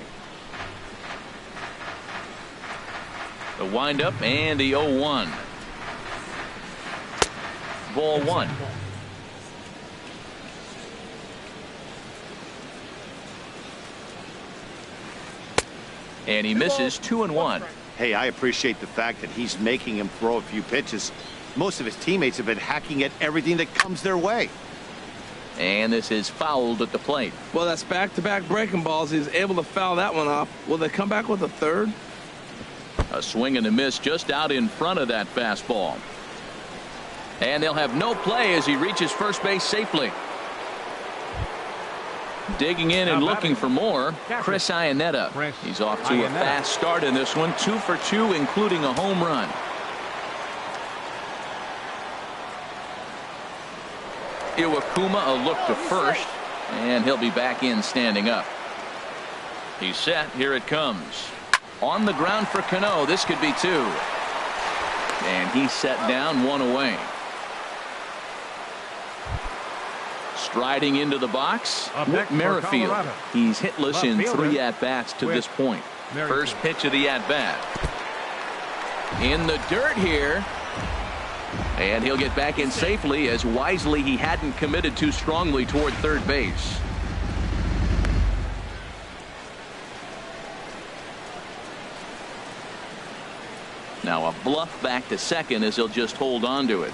Speaker 1: The windup and the 0-1. Ball 1. And he misses 2-1.
Speaker 4: Hey, I appreciate the fact that he's making him throw a few pitches. Most of his teammates have been hacking at everything that comes their way.
Speaker 1: And this is fouled at the plate.
Speaker 2: Well, that's back-to-back breaking balls. He's able to foul that one off. Will they come back with a third?
Speaker 1: A swing and a miss just out in front of that fastball. And they'll have no play as he reaches first base safely. Digging in and looking for more, Chris Iannetta. He's off to a fast start in this one, 2 for 2, including a home run. Iwakuma a look to first, and he'll be back in standing up. He's set. Here it comes. On the ground for Cano. This could be 2. And he's set down, 1 away. Striding into the box, Whit Merrifield. He's hitless in 3 at-bats to this point. First pitch of the at-bat. In the dirt here. And he'll get back in safely, as wisely he hadn't committed too strongly toward third base. Now a bluff back to second as he'll just hold on to it.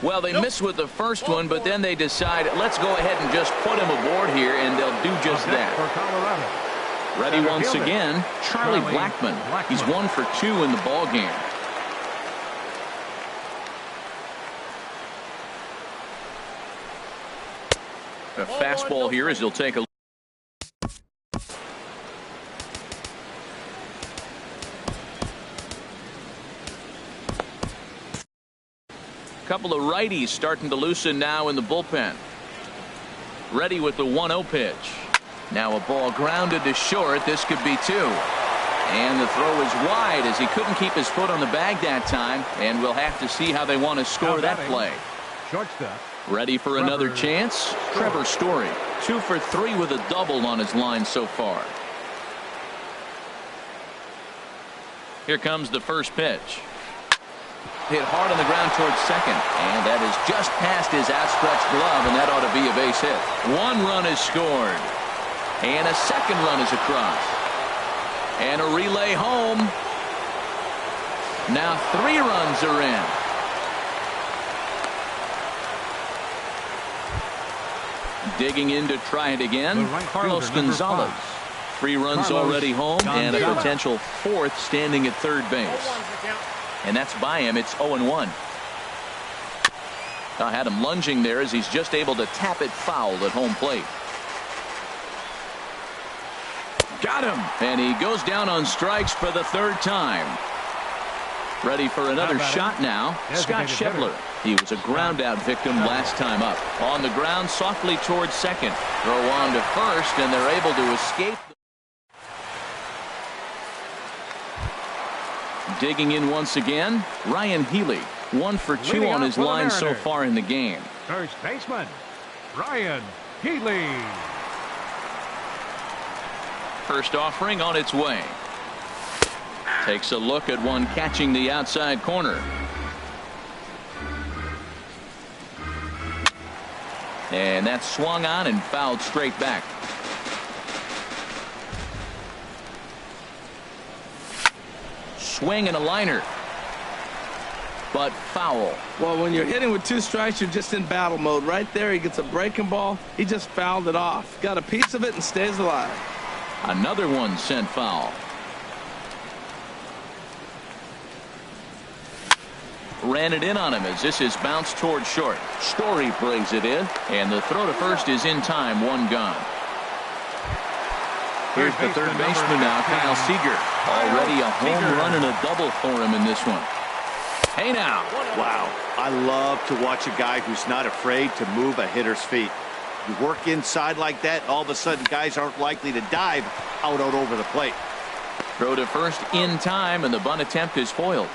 Speaker 1: Well, they miss with the first one, but then they decide, let's go ahead and just put him aboard here, and they'll do just that. Ready once again, Charlie Blackmon. He's 1 for 2 in the ball game. A fastball here as he'll take a couple of righties starting to loosen now in the bullpen. Ready with the 1-0 pitch. Now a ball grounded to short. This could be 2. And the throw is wide as he couldn't keep his foot on the bag that time. And we'll have to see how they want to score that play.
Speaker 3: Shortstop.
Speaker 1: Ready for another chance. Trevor Story, 2 for 3 with a double on his line so far. Here comes the first pitch. Hit hard on the ground towards second, and that is just past his outstretched glove, and that ought to be a base hit. 1 run is scored, and a second run is across, and a relay home. Now 3 runs are in. Digging in to try it again, Carlos Gonzalez. 3 runs already home, and a potential 4th standing at third base. And that's by him. It's 0-1. I had him lunging there as he's just able to tap it foul at home plate. Got him. And he goes down on strikes for the 3rd time. Ready for another shot now. Scott Schebler. He was a ground out victim last time up. On the ground softly towards second. Throw on to first, and they're able to escape. Digging in once again, Ryan Healy, 1 for 2 on his line so far in the game.
Speaker 3: First baseman, Ryan Healy.
Speaker 1: First offering on its way. Takes a look at one catching the outside corner. And that's swung on and fouled straight back. Swing and a liner, but foul.
Speaker 2: Well, when you're hitting with 2 strikes, you're just in battle mode. Right there, he gets a breaking ball. He just fouled it off. Got a piece of it and stays alive.
Speaker 1: Another one sent foul. Ran it in on him as this is bounced toward short. Story brings it in, and the throw to first is in time. 1 gone. Here's the third baseman now, Kyle Seager. Already a home run and a double for him in this one. Hey now.
Speaker 4: Wow. I love to watch a guy who's not afraid to move a hitter's feet. You work inside like that, all of a sudden guys aren't likely to dive out over the plate.
Speaker 1: Throw to first in time, and the bunt attempt is foiled.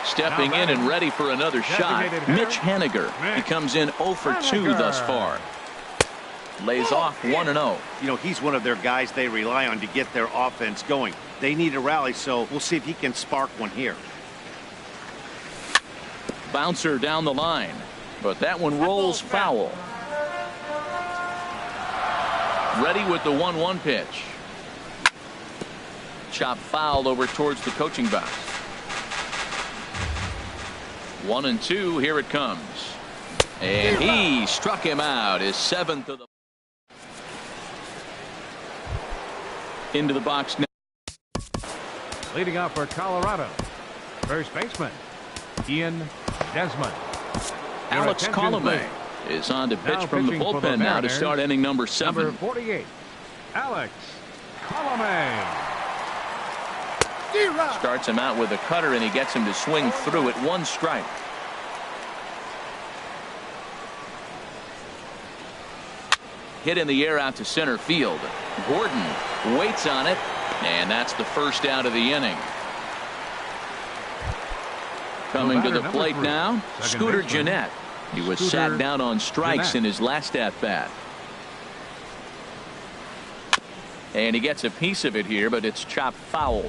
Speaker 1: Stepping in and ready for another shot, Mitch Haniger. He comes in 0 for 2 thus far. Lays off 1-0.
Speaker 4: You know, he's one of their guys they rely on to get their offense going. They need a rally, so we'll see if he can spark one here.
Speaker 1: Bouncer down the line, but that one rolls foul. Ready with the 1-1 pitch. Chop foul over towards the coaching box. 1-2. Here it comes. And he struck him out. His 7th of the. Into the box now.
Speaker 3: Leading off for Colorado, first baseman Ian Desmond.
Speaker 1: Alex Colomé is on to pitch from the bullpen now to start inning number 7.
Speaker 3: Number 48, Alex Colomé.
Speaker 1: Starts him out with a cutter, and he gets him to swing through it. 1 strike. Hit in the air out to center field. Gordon waits on it, and that's the first out of the inning. Coming to the plate now, Scooter Gennett. He was sat down on strikes in his last at-bat. And he gets a piece of it here, but it's chopped foul.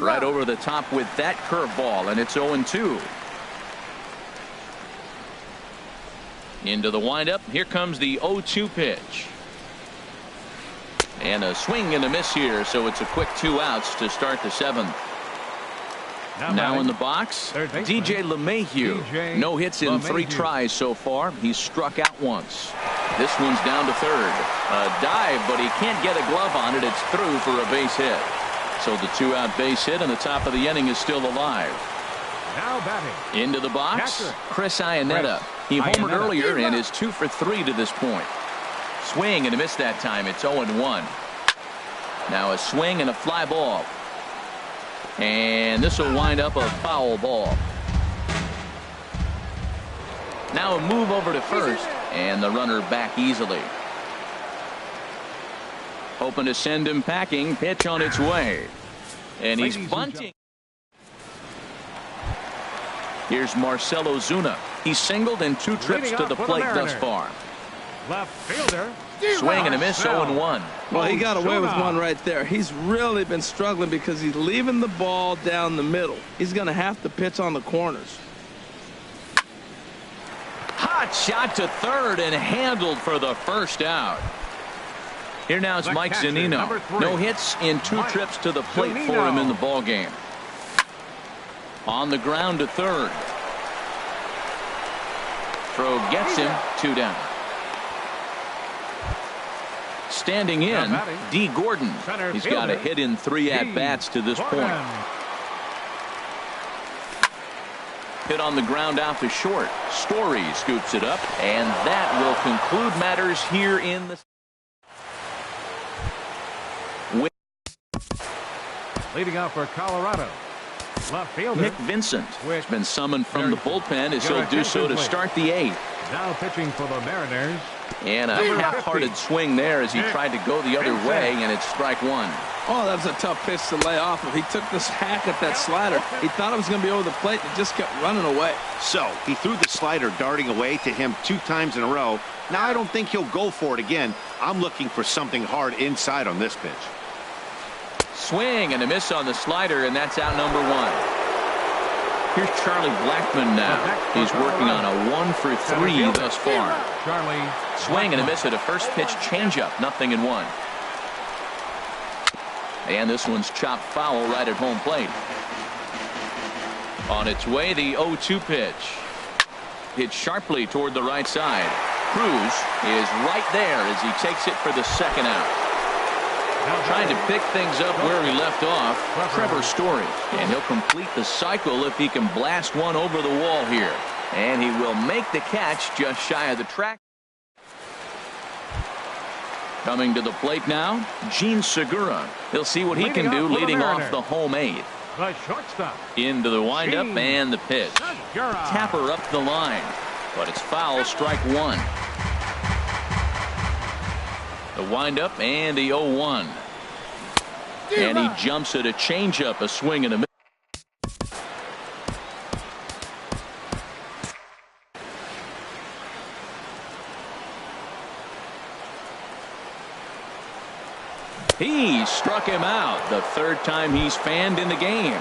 Speaker 1: Right over the top with that curveball, and it's 0-2. Into the windup. Here comes the 0-2 pitch. And a swing and a miss here, so it's a quick 2 outs to start the 7th. Now in the box, DJ LeMahieu. No hits in 3 tries so far. He's struck out once. This one's down to third. A dive, but he can't get a glove on it. It's through for a base hit. So the 2-out base hit, and the top of the inning is still alive.
Speaker 3: Now batting.
Speaker 1: Into the box, Chris Iannetta. He homered earlier and is 2 for 3 to this point. Swing and a miss that time. It's 0-1. Now a swing and a fly ball. And this will wind up a foul ball. Now a move over to first, and the runner back easily. Hoping to send him packing. Pitch on its way. And he's bunting. Here's Marcell Ozuna. He's singled in 2 trips to the plate thus far.
Speaker 3: Left fielder.
Speaker 1: Swing and a miss, 0-1.
Speaker 2: Well, he got away with one right there. He's really been struggling because he's leaving the ball down the middle. He's going to have to pitch on the corners.
Speaker 1: Hot shot to third and handled for the first out. Here now is Mike Zunino. No hits in 2 trips to the plate for him in the ball game. On the ground to third. Throw gets him 2 down. Standing in, D. Gordon. He's got a hit in 3 at-bats to this point. Hit on the ground out to short. Story scoops it up, and that will conclude matters here in the.
Speaker 3: Leading off for Colorado, left fielder
Speaker 1: Nick Vincent has been summoned from the bullpen as he'll do so to start the 8th.
Speaker 3: Now pitching for the Mariners.
Speaker 1: And a half-hearted swing there as he tried to go the other way, and it's strike 1.
Speaker 2: Oh, that was a tough pitch to lay off of. He took this hack at that slider. He thought it was going to be over the plate and just kept running away.
Speaker 4: So he threw the slider darting away to him 2 times in a row. Now I don't think he'll go for it again. I'm looking for something hard inside on this pitch.
Speaker 1: Swing and a miss on the slider, and that's out number 1. Here's Charlie Blackmon now. He's working on a 1 for 3 thus far. Swing and a miss at a first pitch changeup. 0-1. And this one's chopped foul right at home plate. On its way, the 0-2 pitch. Hit sharply toward the right side. Cruz is right there as he takes it for the 2nd out. Trying to pick things up where he left off, Trevor Story. And he'll complete the cycle if he can blast one over the wall here. And he will make the catch just shy of the track. Coming to the plate now, Gene Segura. He'll see what he can do leading off the home 8th.
Speaker 3: The shortstop.
Speaker 1: Into the windup and the pitch. Tapper up the line, but it's foul, strike 1. The windup and the 0-1. And he jumps at a changeup, a swing and a miss. He struck him out. The third time he's fanned in the game.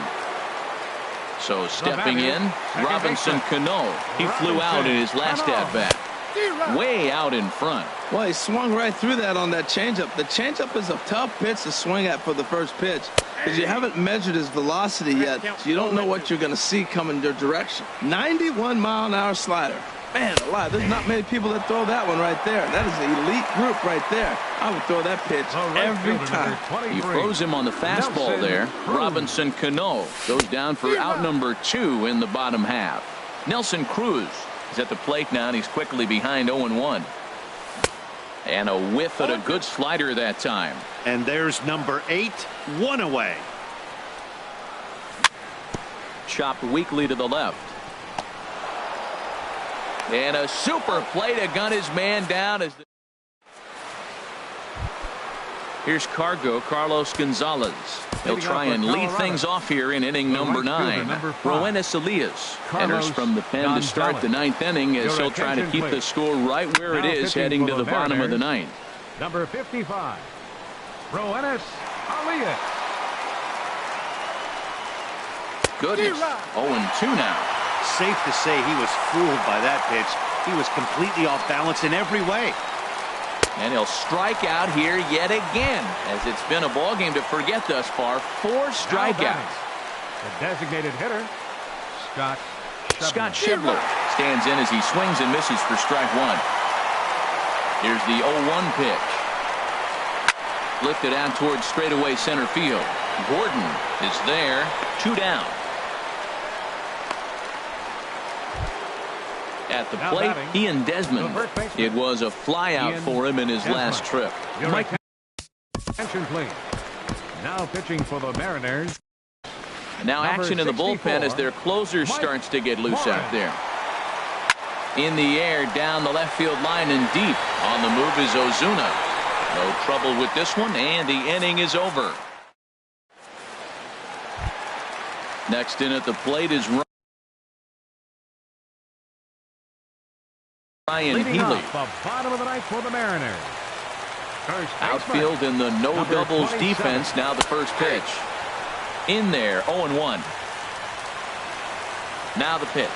Speaker 1: So stepping in, Robinson Cano. He flew out in his last at-bat. Way out in front.
Speaker 2: Well, he swung right through that on that changeup. The changeup is a tough pitch to swing at for the first pitch because you haven't measured his velocity yet, so you don't know what you're going to see coming your direction. 91-mile-an-hour slider. Man alive, there's not many people that throw that one right there. That is an elite group right there. I would throw that pitch every time.
Speaker 1: He froze him on the fastball there. Robinson Cano goes down for out number 2 in the bottom half. Nelson Cruz is at the plate now, and he's quickly behind 0-1. And a whiff at a good slider that time.
Speaker 4: And there's number 8, 1 away.
Speaker 1: Chopped weakly to the left. And a super play to gun his man down. Here's Carlos Gonzalez. He'll try and lead things off here in inning number 9. Roenis Elias enters from the pen to start the 9th inning as he'll try to keep the score right where it is heading to the bottom of the 9th.
Speaker 3: Number 55, Roenis Elias.
Speaker 1: Goodness, 0-2 now.
Speaker 4: Safe to say he was fooled by that pitch. He was completely off balance in every way.
Speaker 1: And he'll strike out here yet again, as it's been a ball game to forget thus far. 4 strikeouts.
Speaker 3: The designated hitter,
Speaker 1: Scott Schebler stands in as he swings and misses for strike 1. Here's the 0-1 pitch. Lifted out towards straightaway center field. Gordon is there. 2 down. At the plate, Ian Desmond. It was a flyout for him in his last trip.
Speaker 3: Mike, attention please. Now pitching for the Mariners.
Speaker 1: Now action in the bullpen as their closer starts to get loose out there. In the air, down the left field line and deep. On the move is Ozuna. No trouble with this one, and the inning is over. Next in at the plate is Ryan Healy.
Speaker 3: The bottom of the 9th for the Mariners.
Speaker 1: Outfield in the no doubles defense. Now the first pitch. In there, 0-1. Now the pitch.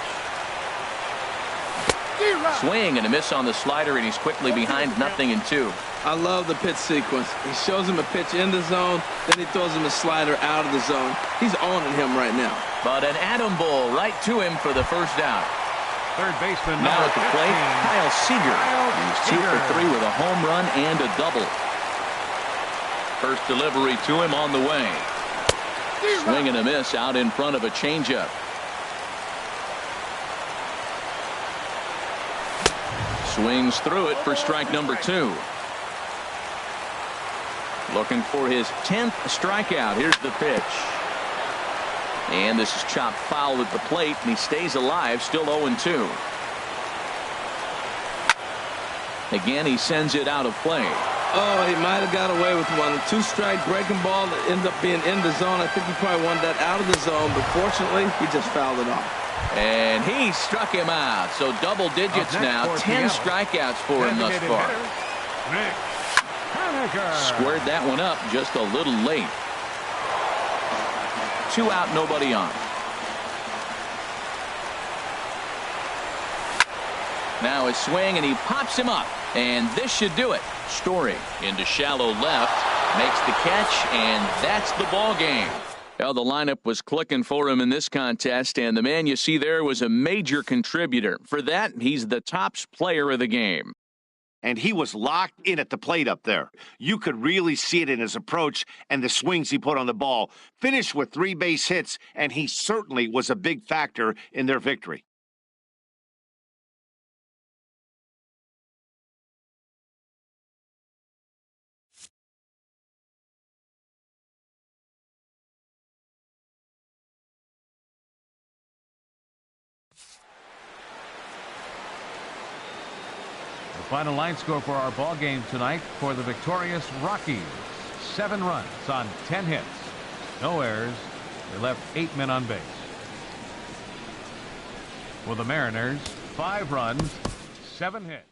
Speaker 1: Swing and a miss on the slider, and he's quickly behind 0-2.
Speaker 2: I love the pitch sequence. He shows him a pitch in the zone, then he throws him a slider out of the zone. He's owning him right now.
Speaker 1: But an atom ball right to him for the first out.
Speaker 3: Third baseman
Speaker 1: now at the plate, Kyle Seager. He's 2 for 3 with a home run and a double. First delivery to him on the way. Swing and a miss out in front of a changeup. Swings through it for strike number 2. Looking for his 10th strikeout. Here's the pitch. And this is chopped foul at the plate, and he stays alive, still 0-2. Again, he sends it out of play.
Speaker 2: Oh, he might have got away with one. A 2-strike breaking ball that ended up being in the zone. I think he probably wanted that out of the zone, but fortunately, he just fouled it off.
Speaker 1: And he struck him out. So double digits now. 10 strikeouts for him thus far. Squared that one up just a little late. 2 out, nobody on. Now a swing, and he pops him up. And this should do it. Story into shallow left. Makes the catch, and that's the ball game. Well, the lineup was clicking for him in this contest, and the man you see there was a major contributor. For that, he's the top player of the game.
Speaker 4: And he was locked in at the plate up there. You could really see it in his approach and the swings he put on the ball. Finished with 3 base hits, and he certainly was a big factor in their victory.
Speaker 3: Final line score for our ball game tonight for the victorious Rockies. 7 runs on 10 hits. No errors. They left 8 men on base. For the Mariners, 5 runs, 7 hits.